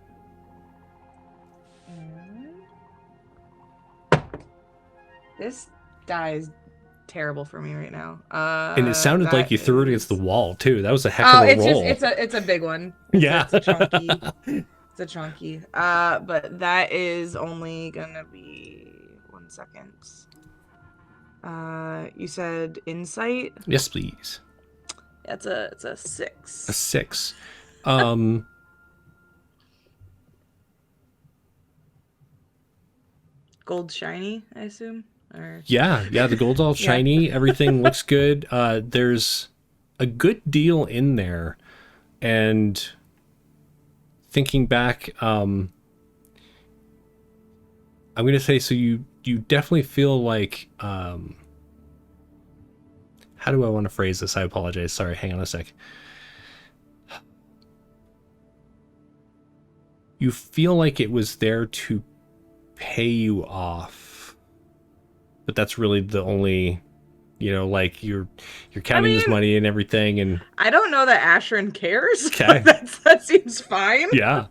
This die is terrible for me right now. And it sounded like you threw it against the wall too. That was a heck of a roll. It's a big one. Yeah. It's a chunky. It's a chunky. But that is only gonna be 1 second. You said insight? Yes, please. It's a 6. A 6. Gold shiny, I assume? Or... Yeah, the gold's all shiny. Everything looks good. There's a good deal in there. And thinking back, I'm going to say, so you definitely feel like, how do I want to phrase this? I apologize. Sorry, hang on a sec. you feel like it was there to pay you off, but that's really the only, like you're counting this money and everything, and I don't know that Ashrin cares. Okay. That seems fine. yeah.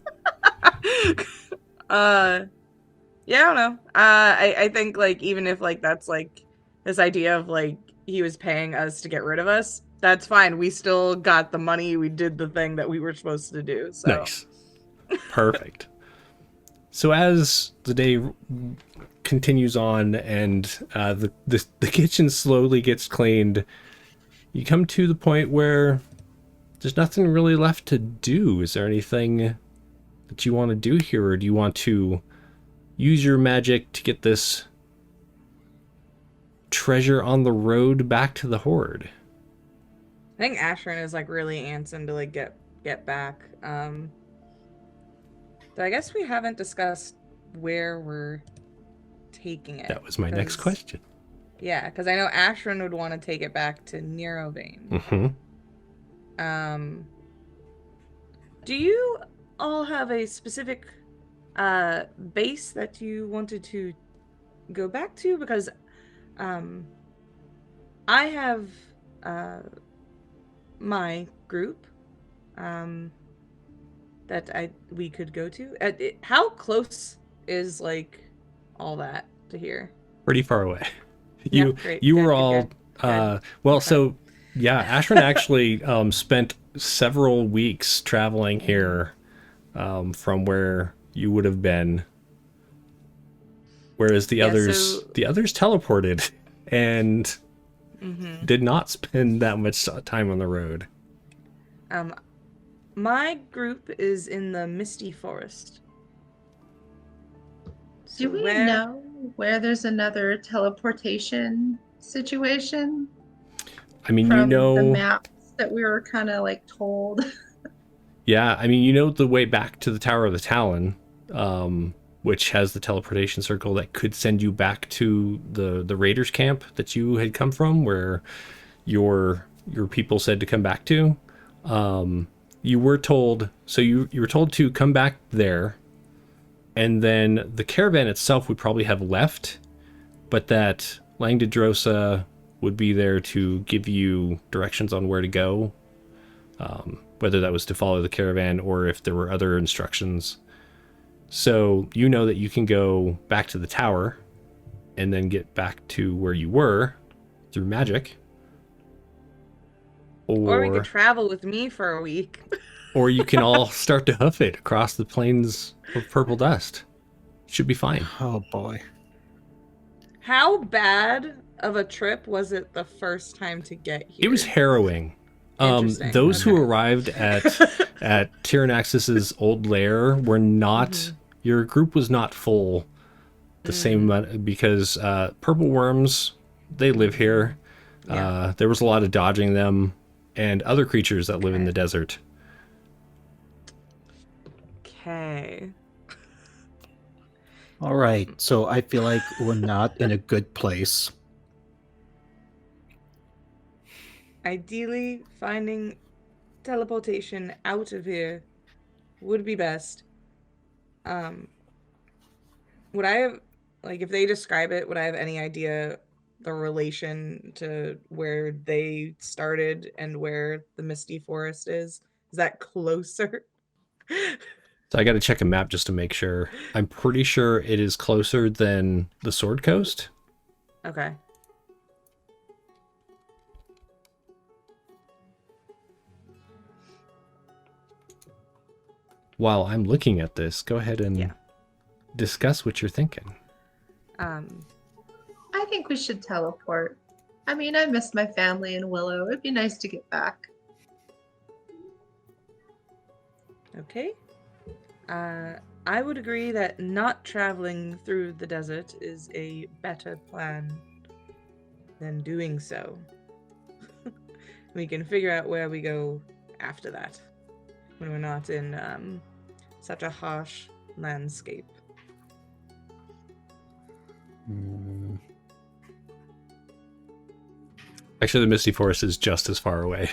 Yeah, I don't know. I think like even if like that's like this idea of like he was paying us to get rid of us, that's fine. We still got the money. We did the thing that we were supposed to do. So Nice. Perfect. So as the day continues on and the kitchen slowly gets cleaned, you come to the point where there's nothing really left to do. Is there anything that you want to do here, or do you want to use your magic to get this treasure on the road back to the Hoard? I think Ashrin is like really antsing to like get back. So I guess we haven't discussed where we're taking it. That was my next question. Yeah, because I know Ashrin would want to take it back to Neurovane. Mm-hmm. Do you all have a specific base that you wanted to go back to? Because I have my group that we could go to. How close is like all that to here? Pretty far away. Yeah, You great. you Good, were good, all good. well. So yeah, Ashrin actually spent several weeks traveling here from where you would have been, whereas the others teleported and did not spend that much time on the road. My group is in the Misty Forest. Do we know where there's another teleportation situation? I mean, from the maps that we were kind of like told. Yeah, I mean, the way back to the Tower of the Talon, which has the teleportation circle that could send you back to the Raiders camp that you had come from, where your people said to come back to. You were told, so you were told to come back there, and then the caravan itself would probably have left, but that Langdedrosa would be there to give you directions on where to go, whether that was to follow the caravan or if there were other instructions. So you know that you can go back to the tower and then get back to where you were through magic. Or we could travel with me for a week. Or you can all start to hoof it across the plains of purple dust. Should be fine. Oh boy. How bad of a trip was it the first time to get here? It was harrowing. Those who arrived at Tyrannaxis's old lair were not, your group was not full the same amount, because purple worms, they live here. Yeah. There was a lot of dodging them and other creatures that live in the desert. Okay. All right, so I feel like we're not in a good place. Ideally, finding teleportation out of here would be best. Would I have, like, if they describe it, would I have any idea the relation to where they started and where the Misty Forest is? Is that closer? So I got to check a map just to make sure. I'm pretty sure it is closer than the Sword Coast. Okay. While I'm looking at this, go ahead and discuss what you're thinking. I think we should teleport. I mean, I miss my family in Willow. It'd be nice to get back. Okay. I would agree that not traveling through the desert is a better plan than doing so. We can figure out where we go after that, when we're not in such a harsh landscape. Actually, the Misty Forest is just as far away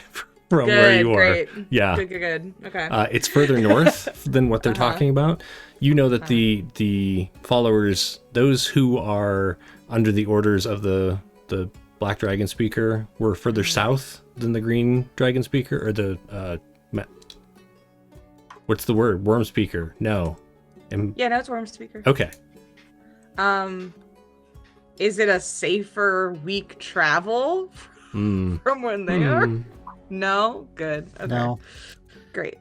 from where you are. Yeah. Good. Okay. It's further north than what they're talking about. You know that the followers, those who are under the orders of the Black Dragon Speaker, were further south than the Green Dragon Speaker, or the what's the word? Worm Speaker? No. No, it's Worm Speaker. Okay. Is it a safer week travel from when they are? No? Good. Okay. No. Great.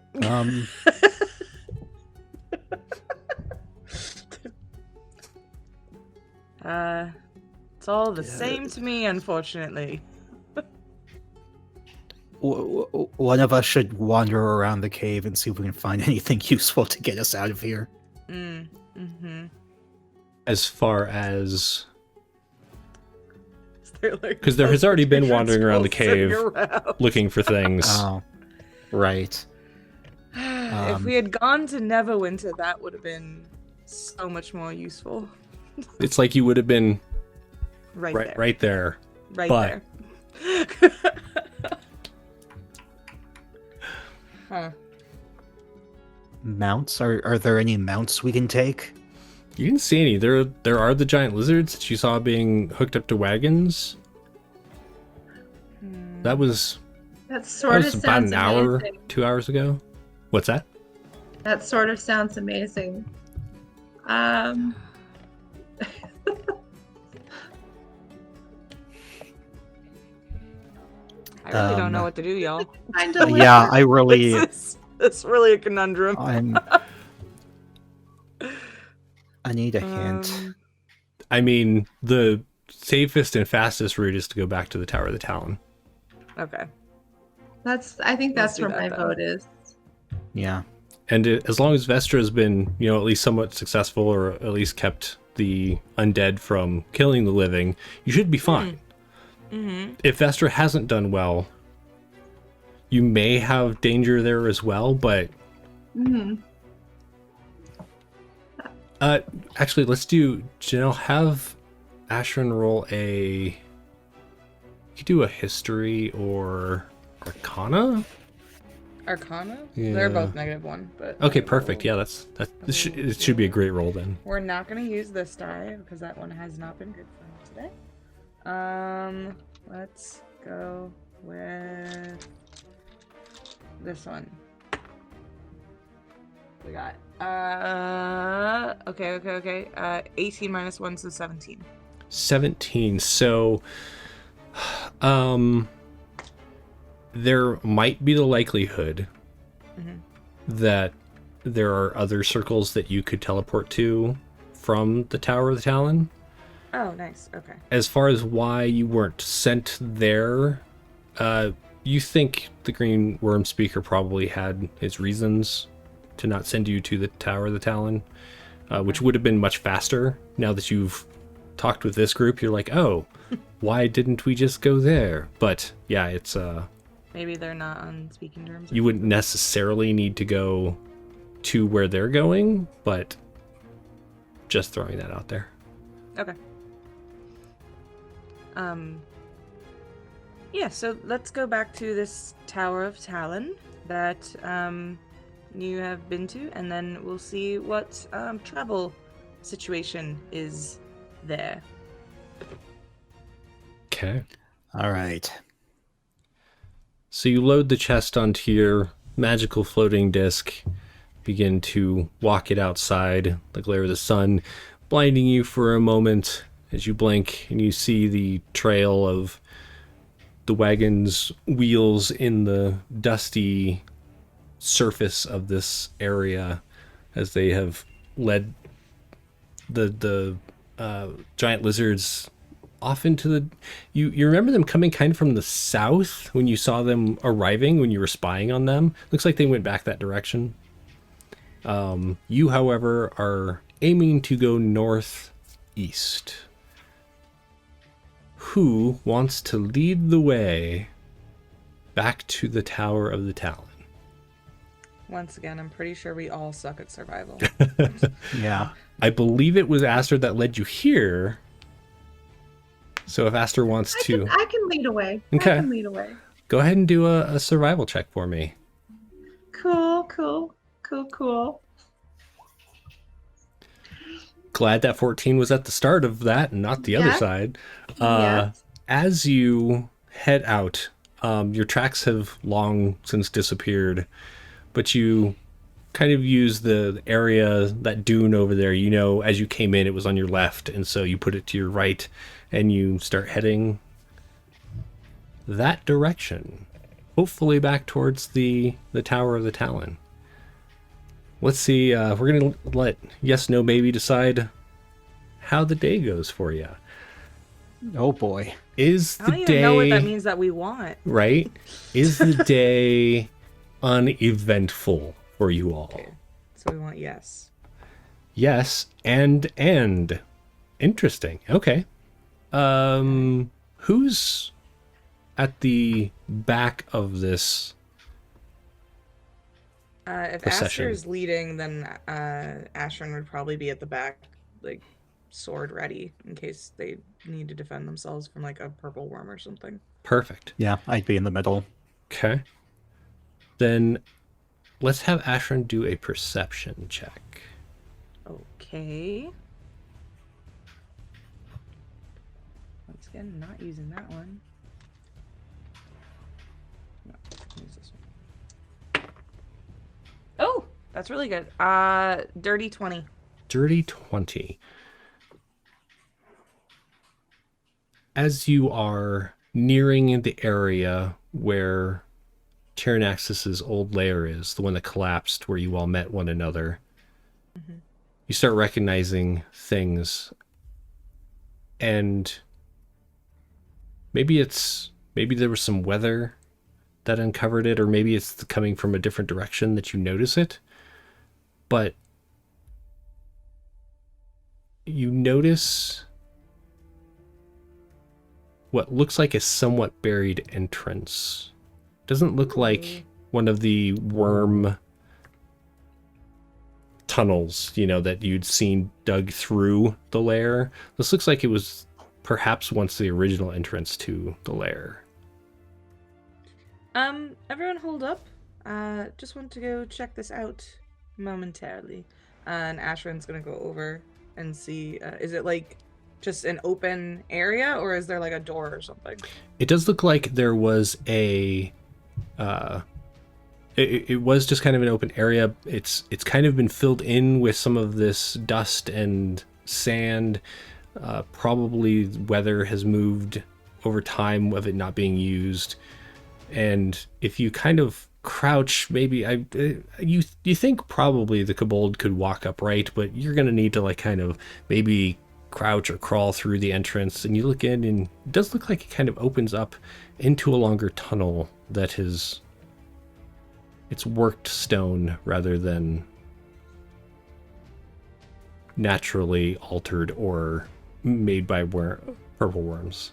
It's all the same to me, unfortunately. One of us should wander around the cave and see if we can find anything useful to get us out of here. As far as... Because there has already been wandering around the cave looking for things. Oh, right. If we had gone to Neverwinter, that would have been so much more useful. It's like you would have been right there. Right there. Huh. Mounts? Are there any mounts we can take? You didn't see any. There are the giant lizards that you saw being hooked up to wagons. That was That sort of about sounds an hour, amazing. 2 hours ago. What's that? That sort of sounds amazing. I really don't know what to do, y'all. Yeah, I really... It's really a conundrum. I need a hint. I mean, the safest and fastest route is to go back to the Tower of the Talon. Okay. I think Let's that's do where that, my though. vote is. Yeah. And as long as Vestra has been, at least somewhat successful, or at least kept the undead from killing the living, you should be fine. If Vestra hasn't done well, you may have danger there as well, but... Actually, let's do... Janelle, have Ashrin roll a... You could do a history or Arcana? Arcana? Yeah. They're both -1, but... Okay, perfect. Yeah, it should be a great roll then. We're not going to use this die, because that one has not been good for me today. Let's go with this one. We got, okay. 18 minus 1, so 17. 17. So, there might be the likelihood that there are other circles that you could teleport to from the Tower of the Talon. Oh, nice. Okay. As far as why you weren't sent there, you think the Green Worm Speaker probably had his reasons to not send you to the Tower of the Talon, which would have been much faster. Now that you've talked with this group, you're like, oh, why didn't we just go there? But yeah, it's... Maybe they're not on speaking terms. You wouldn't necessarily need to go to where they're going, but just throwing that out there. Okay. Yeah, so let's go back to this Tower of Talon that you have been to, and then we'll see what travel situation is there. Okay. All right. So you load the chest onto your magical floating disc, begin to walk it outside, the glare of the sun blinding you for a moment as you blink and you see the trail of the wagon's wheels in the dusty surface of this area as they have led the giant lizards off into the... You remember them coming kind of from the south when you saw them arriving, when you were spying on them? Looks like they went back that direction. You, however, are aiming to go northeast. Who wants to lead the way back to the Tower of the Talon? Once again, I'm pretty sure we all suck at survival. Yeah. I believe it was Aster that led you here. So if Aster wants to... I can lead away. Okay. I can lead away. Go ahead and do a survival check for me. Cool. Glad that 14 was at the start of that and not the other Yeah. side. Yeah. As you head out, your tracks have long since disappeared, but you kind of use the area, that dune over there. You know, as you came in, it was on your left, and so you put it to your right, and you start heading that direction, hopefully back towards the Tower of the Talon. Let's see, we're going to let yes, no, maybe decide how the day goes for you. Oh boy. Is I the don't day... even know what that means that we want. Right? Is the day uneventful for you all? Okay. So we want yes. Yes, and. Interesting. Okay. Who's at the back of this If procession? Aster is leading, then Ashrin would probably be at the back, like sword ready in case they need to defend themselves from like a purple worm or something. Perfect. Yeah, I'd be in the middle. Okay. Then let's have Ashrin do a perception check. Okay. Once again, not using that one. No, use this one. Oh, that's really good. Dirty 20. Dirty 20. As you are nearing the area where Tyrannaxis's old lair is, the one that collapsed where you all met one another, you start recognizing things. And maybe there was some weather that uncovered it, or maybe it's coming from a different direction that you notice it. But you notice what looks like a somewhat buried entrance. Doesn't look like one of the worm tunnels, that you'd seen dug through the lair. This looks like it was perhaps once the original entrance to the lair. Everyone hold up. Just want to go check this out momentarily. And Ashrin's gonna go over and see, is it like just an open area, or is there like a door or something? It does look like there was a it was just kind of an open area. It's kind of been filled in with some of this dust and sand. Probably weather has moved over time of it not being used. And if you kind of crouch, maybe you think probably the kobold could walk upright, but you're gonna need to like kind of maybe crouch or crawl through the entrance. And you look in, and it does look like it kind of opens up into a longer tunnel that is, it's worked stone rather than naturally altered or made by purple worms.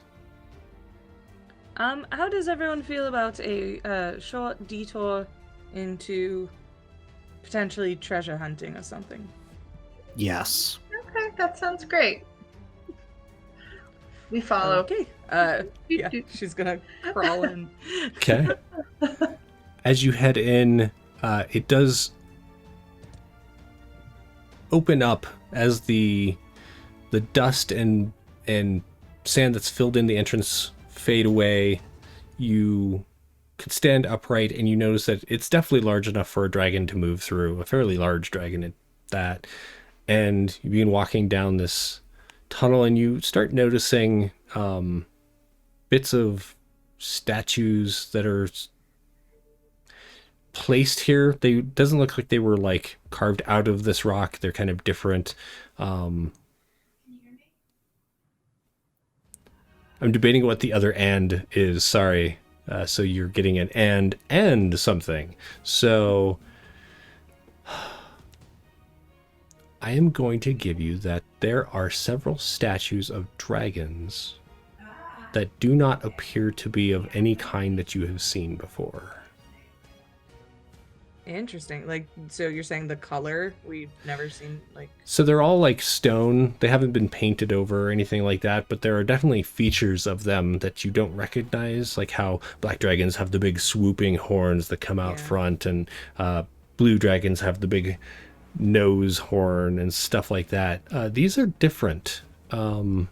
How does everyone feel about a short detour into potentially treasure hunting or something? Yes. Okay, that sounds great. We follow. Okay. Yeah, she's gonna crawl in. Okay. As you head in, it does open up as the dust and sand that's filled in the entrance fade away. You could stand upright, and you notice that it's definitely large enough for a dragon to move through, a fairly large dragon at that. And you begin walking down this tunnel, and you start noticing bits of statues that are placed here. They doesn't look like they were like carved out of this rock. They're kind of different. I'm debating what the other "and" is. Sorry. So you're getting an and something. So I am going to give you that there are several statues of dragons that do not appear to be of any kind that you have seen before. Interesting. Like, so you're saying the color we've never seen, like. So they're all like stone. They haven't been painted over or anything like that, but there are definitely features of them that you don't recognize, like how black dragons have the big swooping horns that come out front, and blue dragons have the big nose horn and stuff like that. These are different. Do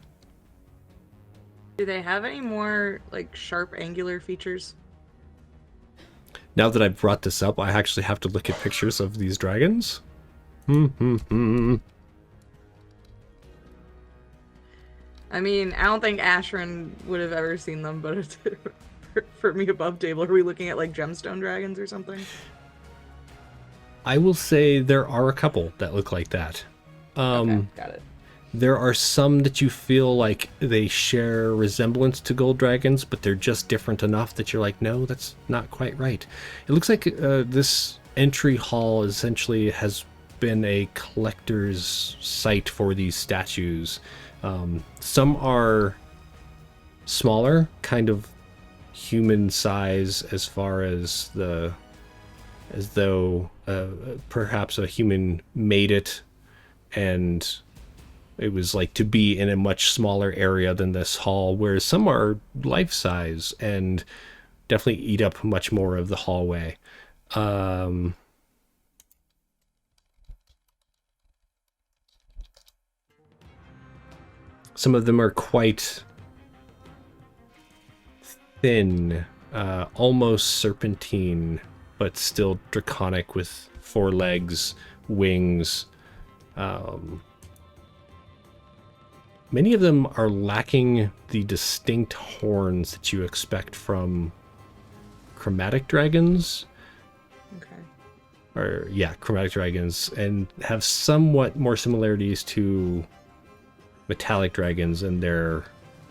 they have any more like sharp angular features? Now that I've brought this up, I actually have to look at pictures of these dragons. I mean, I don't think Ashrin would have ever seen them, but it's for me above table. Are we looking at like gemstone dragons or something? I will say there are a couple that look like that. Okay, got it. There are some that you feel like they share resemblance to gold dragons, but they're just different enough that you're like, no, that's not quite right. It looks like this entry hall essentially has been a collector's site for these statues. Some are smaller, kind of human size as far as as though perhaps a human made it, and it was like to be in a much smaller area than this hall, whereas some are life-size and definitely eat up much more of the hallway. Some of them are quite thin, almost serpentine, but still draconic with 4 legs, wings. Many of them are lacking the distinct horns that you expect from chromatic dragons. Okay. Or, yeah, chromatic dragons, and have somewhat more similarities to metallic dragons and their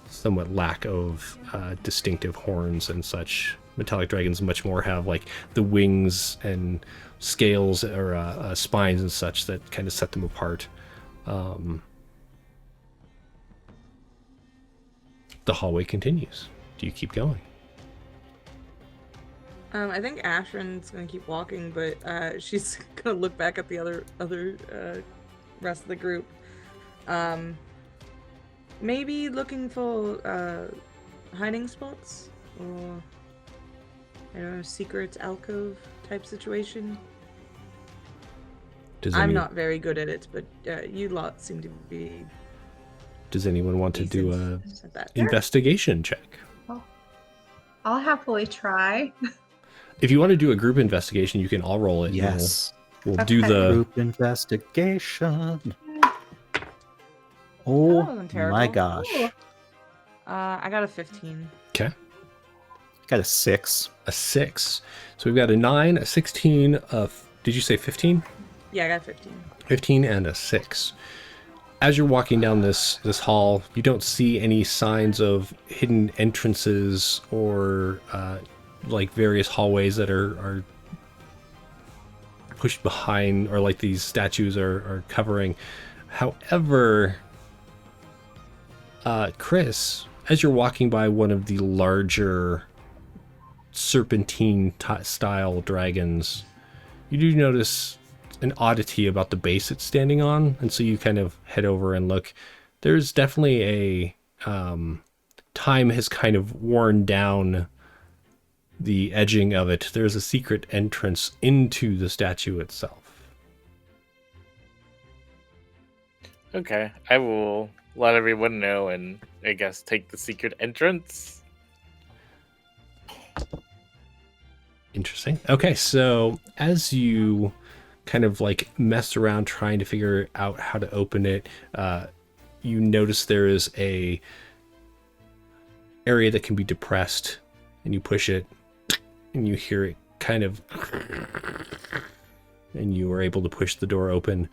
somewhat lack of distinctive horns and such. Metallic dragons much more have like the wings and scales or spines and such that kind of set them apart. The hallway continues. Do you keep going? I think Ashrin's gonna keep walking, but she's gonna look back at the other rest of the group. Maybe looking for hiding spots or I don't know, secret alcove type situation. I'm not very good at it, but you lot seem to be. Does anyone want to do a Sure. investigation check? I'll happily try. If you want to do a group investigation, you can all roll it. Yes. We'll do Okay. the Group investigation. That Oh wasn't terrible. my gosh. Ooh. I got a 15. okay. Got a 6. A 6. So we've got a 9, a 16, did you say 15? Yeah, I got 15. 15 and a 6. As you're walking down this hall, you don't see any signs of hidden entrances or like various hallways that are pushed behind, or like these statues are covering. However, Chris, as you're walking by one of the larger serpentine style dragons, you do notice an oddity about the base it's standing on, and so you kind of head over and look. There's definitely a time has kind of worn down the edging of it. There's a secret entrance into the statue itself. Okay, I will let everyone know and I guess take the secret entrance. Interesting. Okay, so as you kind of like mess around trying to figure out how to open it, you notice there is a area that can be depressed, and you push it and you hear it kind of, and you are able to push the door open.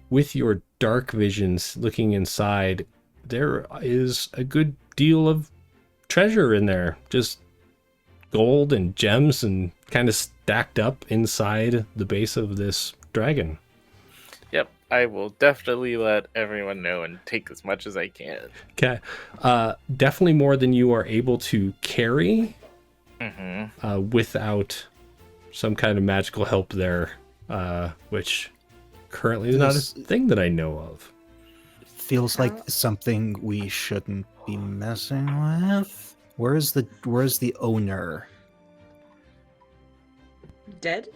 With your dark visions looking inside, there is a good deal of treasure in there, just gold and gems and kind of stacked up inside the base of this dragon. Yep, I will definitely let everyone know and take as much as I can. Okay. Definitely more than you are able to carry without some kind of magical help there, which currently is not a thing that I know of. Feels like something we shouldn't be messing with. Where's the owner? Dead?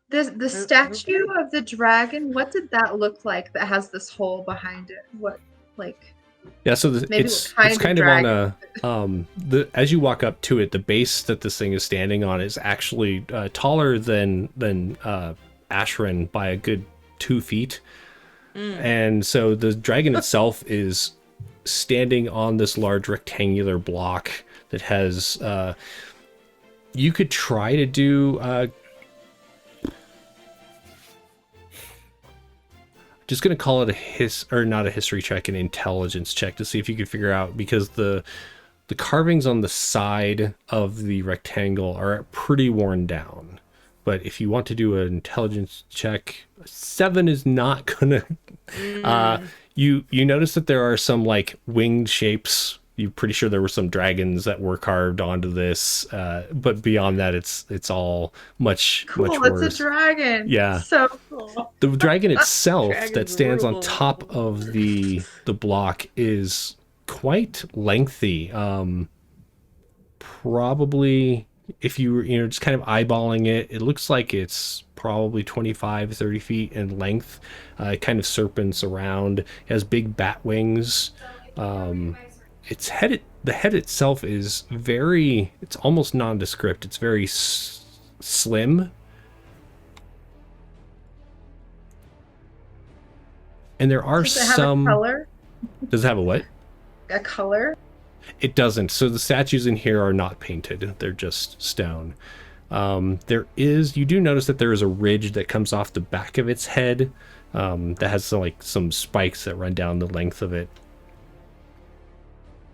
The statue of the dragon, what did that look like that has this hole behind it? What, like... Yeah, so it's kind of on a as you walk up to it, the base that this thing is standing on is actually taller than Ashran by a good 2 feet. And so the dragon itself is standing on this large rectangular block that has you could try to do just going to call it not a history check, an intelligence check to see if you could figure out, because the carvings on the side of the rectangle are pretty worn down. But if you want to do an intelligence check, 7 is not gonna. You notice that there are some like winged shapes. You're pretty sure there were some dragons that were carved onto this, but beyond that, it's all much worse. It's a dragon. Yeah, so cool. The dragon itself that Dragon's stands on rule. top of the block is quite lengthy. Probably, if you were just kind of eyeballing it, it looks like it's probably 25-30 feet in length. It kind of serpents around. It has big bat wings. The head itself is it's almost nondescript. It's very slim. And there are Does it have some... a color? Does it have a what? A color? It doesn't. So the statues in here are not painted. They're just stone. You do notice that there is a ridge that comes off the back of its head that has some spikes that run down the length of it.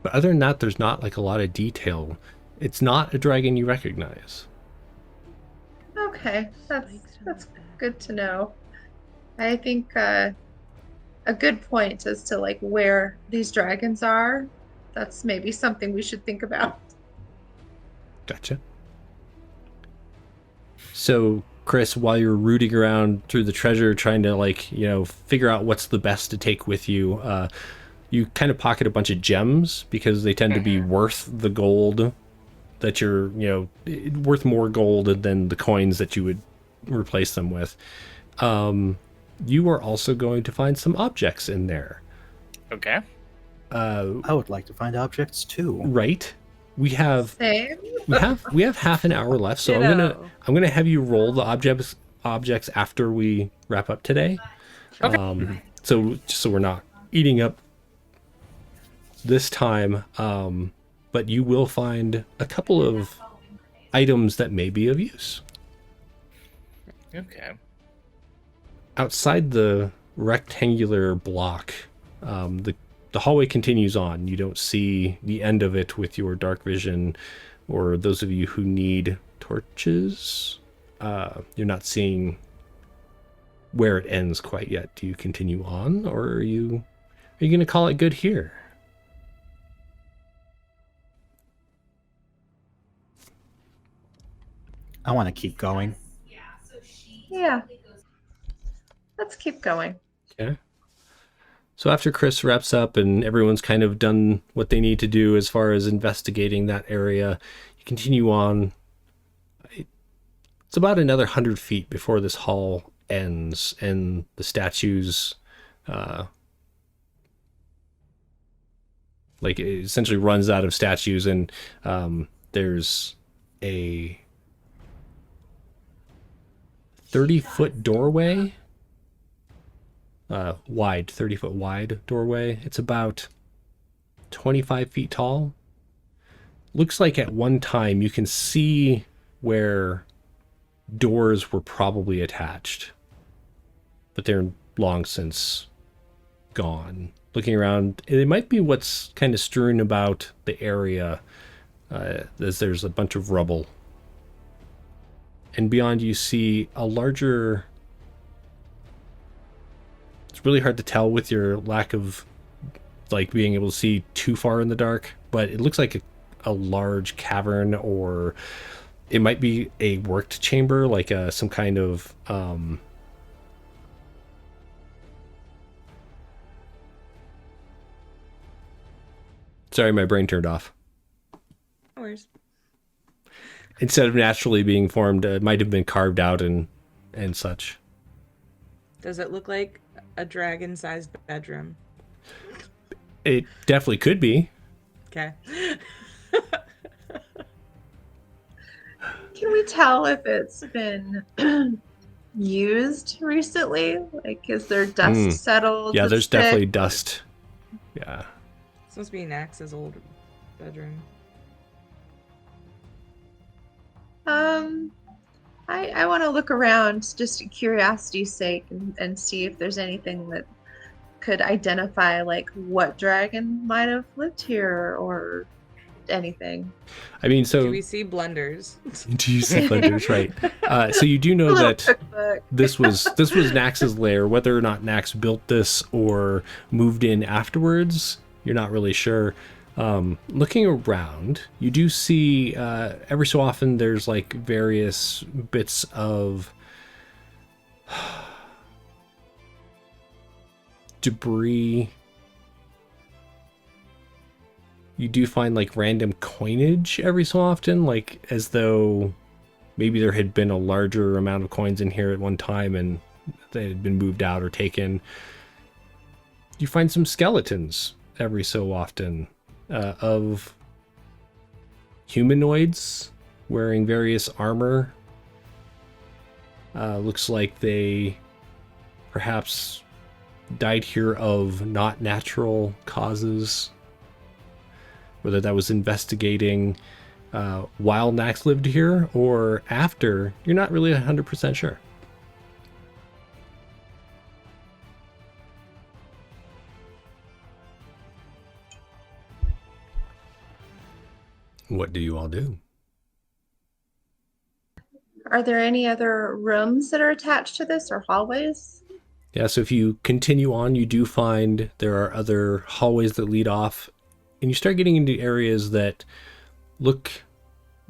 But other than that, there's not like a lot of detail. It's not a dragon you recognize. Okay, that's good to know. I think a good point as to like where these dragons are. That's maybe something we should think about. Gotcha. So, Chris, while you're rooting around through the treasure, trying to figure out what's the best to take with you, you kind of pocket a bunch of gems because they tend to be worth the gold that you're, worth more gold than the coins that you would replace them with. You are also going to find some objects in there. Okay. I would like to find objects too. Right. We have Same. we have half an hour left, so I'm gonna have you roll the objects after we wrap up today. Okay. So we're not eating up this time, but you will find a couple of items that may be of use. Okay. Outside the rectangular block, the hallway continues on. You don't see the end of it with your dark vision, or those of you who need torches. You're not seeing where it ends quite yet. Do you continue on, or are you going to call it good here? I want to keep going. Yeah. Let's keep going. Okay. So after Chris wraps up and everyone's kind of done what they need to do as far as investigating that area, you continue on. It's about another 100 feet before this hall ends, and the statues, it essentially runs out of statues, and there's a 30-foot doorway. 30-foot wide doorway. It's about 25 feet tall. Looks like at one time you can see where doors were probably attached, but they're long since gone. Looking around, it might be what's kind of strewn about the area, as there's a bunch of rubble. And beyond you see a larger... It's really hard to tell with your lack of being able to see too far in the dark, but it looks like a large cavern or It might be a worked chamber, like some kind of sorry, my brain turned off. No worries. Instead of naturally being formed, it might have been carved out and such. Does it look like a dragon-sized bedroom? It definitely could be. Okay. Can we tell if it's been used recently? Like, is there dust settled? Yeah, that's there's definitely thick? dust. Yeah. This must be Nax's old bedroom. I want to look around just in curiosity's sake and see if there's anything that could identify like what dragon might have lived here or anything. I mean, so Do we see blenders? do you see blenders, right? So you do A know little that cookbook. this was Nax's lair. Whether or not Nax built this or moved in afterwards, you're not really sure. Looking around, you do see every so often there's like various bits of debris. You do find like random coinage every so often, like as though maybe there had been a larger amount of coins in here at one time and they had been moved out or taken. You find some skeletons every so often of humanoids wearing various armor. Looks like they perhaps died here of not natural causes. Whether that was investigating while Nax lived here or after, you're not really 100% sure. What do you all do? Are there any other rooms that are attached to this or hallways? Yeah, so if you continue on, you do find there are other hallways that lead off, and you start getting into areas that look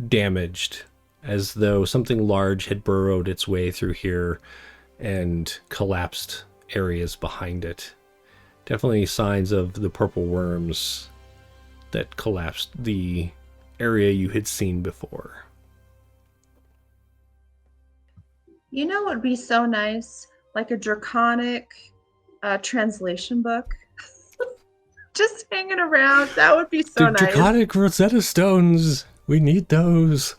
damaged, as though something large had burrowed its way through here and collapsed areas behind it. Definitely signs of the purple worms that collapsed the area you had seen before. You know what would be so nice? Like a draconic translation book. Just hanging around. That would be so The nice. Draconic Rosetta Stones! We need those!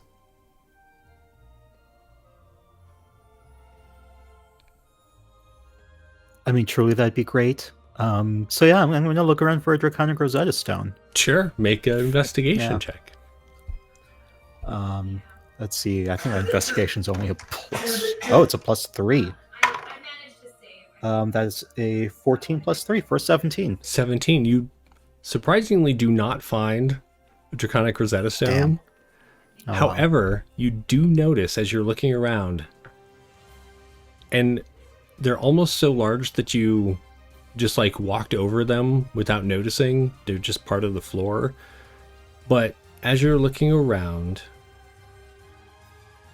I mean, truly, that'd be great. So yeah, I'm going to look around for a Draconic Rosetta Stone. Sure, make an investigation Yeah. check. Let's see. I think our investigation's only a plus. Oh, it's a +3. That is a 14 plus 3 for 17. 17. You surprisingly do not find a Draconic Rosetta Stone. Damn. Oh, wow. However, you do notice as you're looking around, and they're almost so large that you just like walked over them without noticing. They're just part of the floor. But as you're looking around,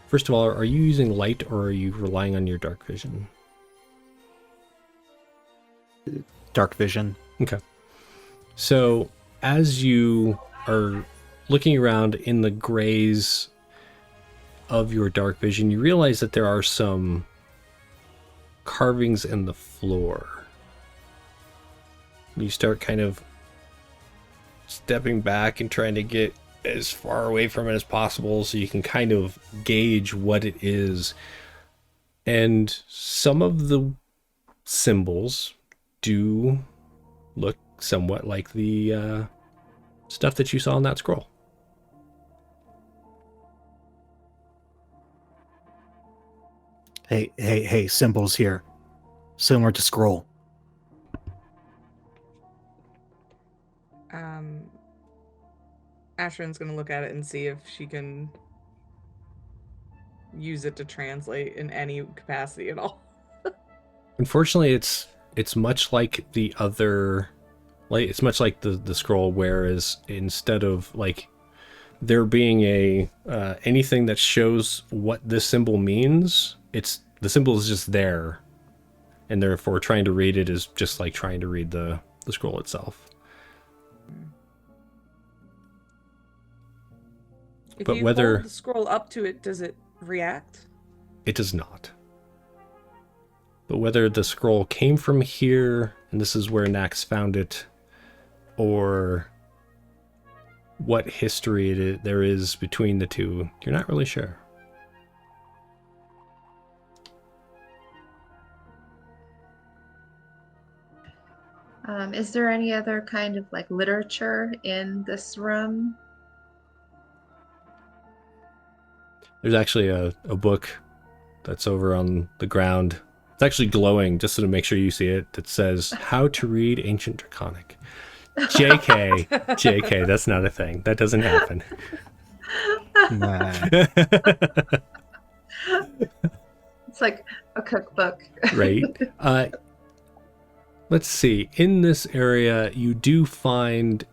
first of all, are you using light or are you relying on your dark vision? Dark vision. Okay. So as you are looking around in the grays of your dark vision, you realize that there are some carvings in the floor. You start kind of stepping back and trying to get as far away from it as possible so you can kind of gauge what it is. And some of the symbols do look somewhat like the stuff that you saw in that scroll. Hey, symbols here. Similar to scroll. Ashrin's gonna look at it and see if she can use it to translate in any capacity at all. Unfortunately, it's much like the other, like it's much like the scroll, whereas instead of like there being a anything that shows what this symbol means, the symbol is just there, and therefore trying to read it is just like trying to read the scroll itself. If But you whether hold the scroll up to it, does it react? it does not. But whether the scroll came from here, and this is where Nax found it, or what history there is between the two, you're not really sure. Is there any other kind of like literature in this room? There's actually a book that's over on the ground. It's actually glowing, just to make sure you see it. That says How to Read Ancient Draconic. JK, JK, that's not a thing. That doesn't happen. Nah. It's like a cookbook. Right. Let's see. In this area, you do find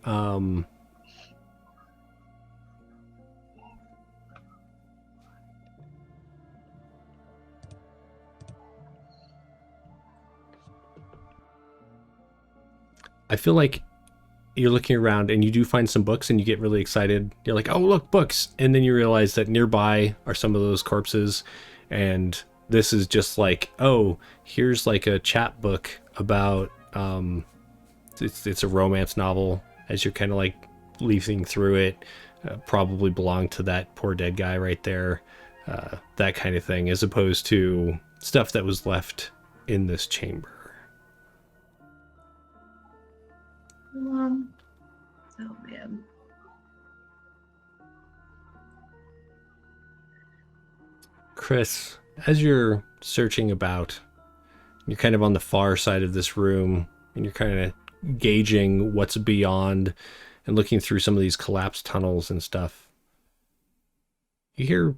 I feel like you're looking around and you do find some books and you get really excited. You're like, oh, look, books. And then you realize that nearby are some of those corpses. And this is just like, oh, here's like a chapbook about, it's a romance novel as you're kind of like leafing through it. Probably belonged to that poor dead guy right there. That kind of thing, as opposed to stuff that was left in this chamber. Oh man. Chris, as you're searching about, you're kind of on the far side of this room, and you're kind of gauging what's beyond and looking through some of these collapsed tunnels and stuff. You hear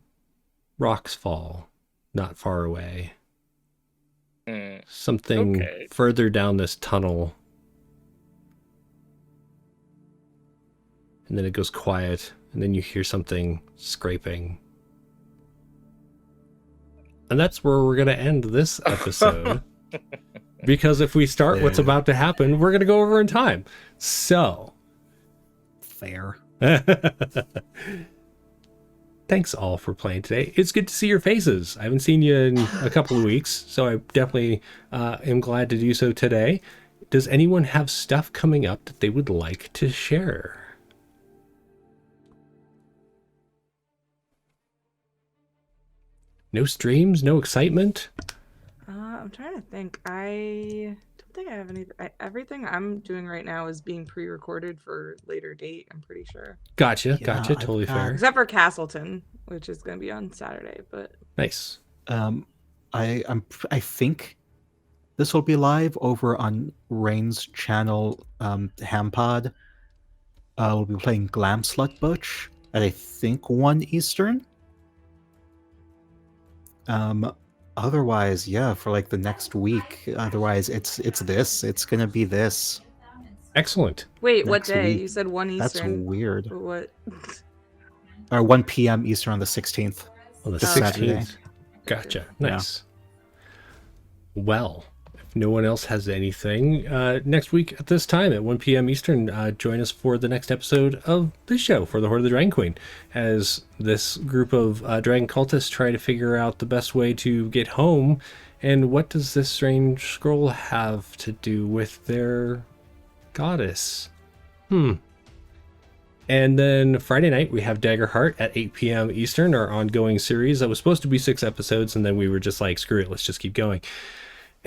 rocks fall not far away. Something further down this tunnel. And then it goes quiet, and then you hear something scraping. And that's where we're going to end this episode. Because if we start what's about to happen, we're going to go over in time. So. Fair. Thanks all for playing today. It's good to see your faces. I haven't seen you in a couple of weeks, so I definitely am glad to do so today. Does anyone have stuff coming up that they would like to share? No streams, no excitement. I'm trying to think. I don't think I have any. Everything I'm doing right now is being pre-recorded for later date. I'm pretty sure. Gotcha. Yeah, Totally fair. Except for Castleton, which is going to be on Saturday. But Nice. I think this will be live over on Rain's channel, Hampod. We'll be playing Glam Slut Butch at I think 1 Eastern. Otherwise, yeah, for like the next week. Otherwise, it's gonna be this. Excellent. wait, what Next day? week. You said 1 That's Eastern. weird. What? Or 1 p.m. Eastern on the 16th. On the Oh, 16th. Gotcha. Nice. Well, if no one else has anything, next week at this time at 1 p.m. Eastern, join us for the next episode of this show for the Hoard of the Dragon Queen, as this group of dragon cultists try to figure out the best way to get home, and what does this strange scroll have to do with their goddess? And then Friday night, we have Daggerheart at 8 p.m. Eastern, our ongoing series that was supposed to be 6 episodes, and then we were just like, screw it, let's just keep going.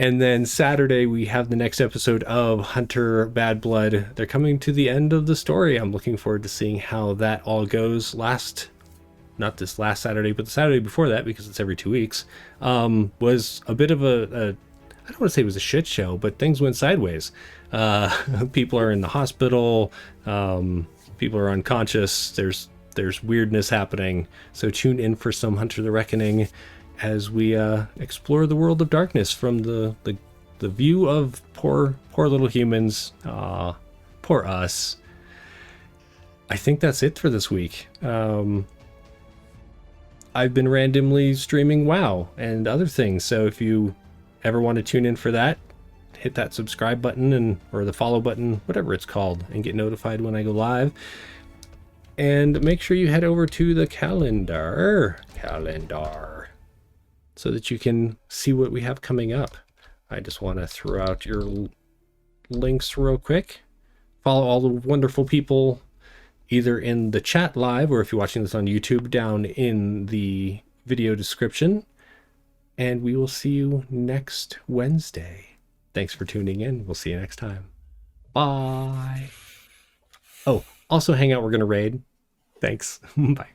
And then Saturday, we have the next episode of Hunter Bad Blood. They're coming to the end of the story. I'm looking forward to seeing how that all goes. Not this last Saturday, but the Saturday before that, because it's every 2 weeks, was a bit of a I don't want to say it was a shit show, but things went sideways. People are in the hospital. People are unconscious. There's weirdness happening. So tune in for some Hunter the Reckoning as we explore the world of darkness from the view of poor little humans. Poor us. I think that's it for this week. I've been randomly streaming WoW and other things, so if you ever want to tune in for that, hit that subscribe button or the follow button, whatever it's called, and get notified when I go live. And make sure you head over to the calendar, so that you can see what we have coming up. I just want to throw out your links real quick. Follow all the wonderful people either in the chat live, or if you're watching this on YouTube, down in the video description. And we will see you next Wednesday. Thanks for tuning in. We'll see you next time. Bye. Oh, also hang out. We're going to raid. Thanks. Bye.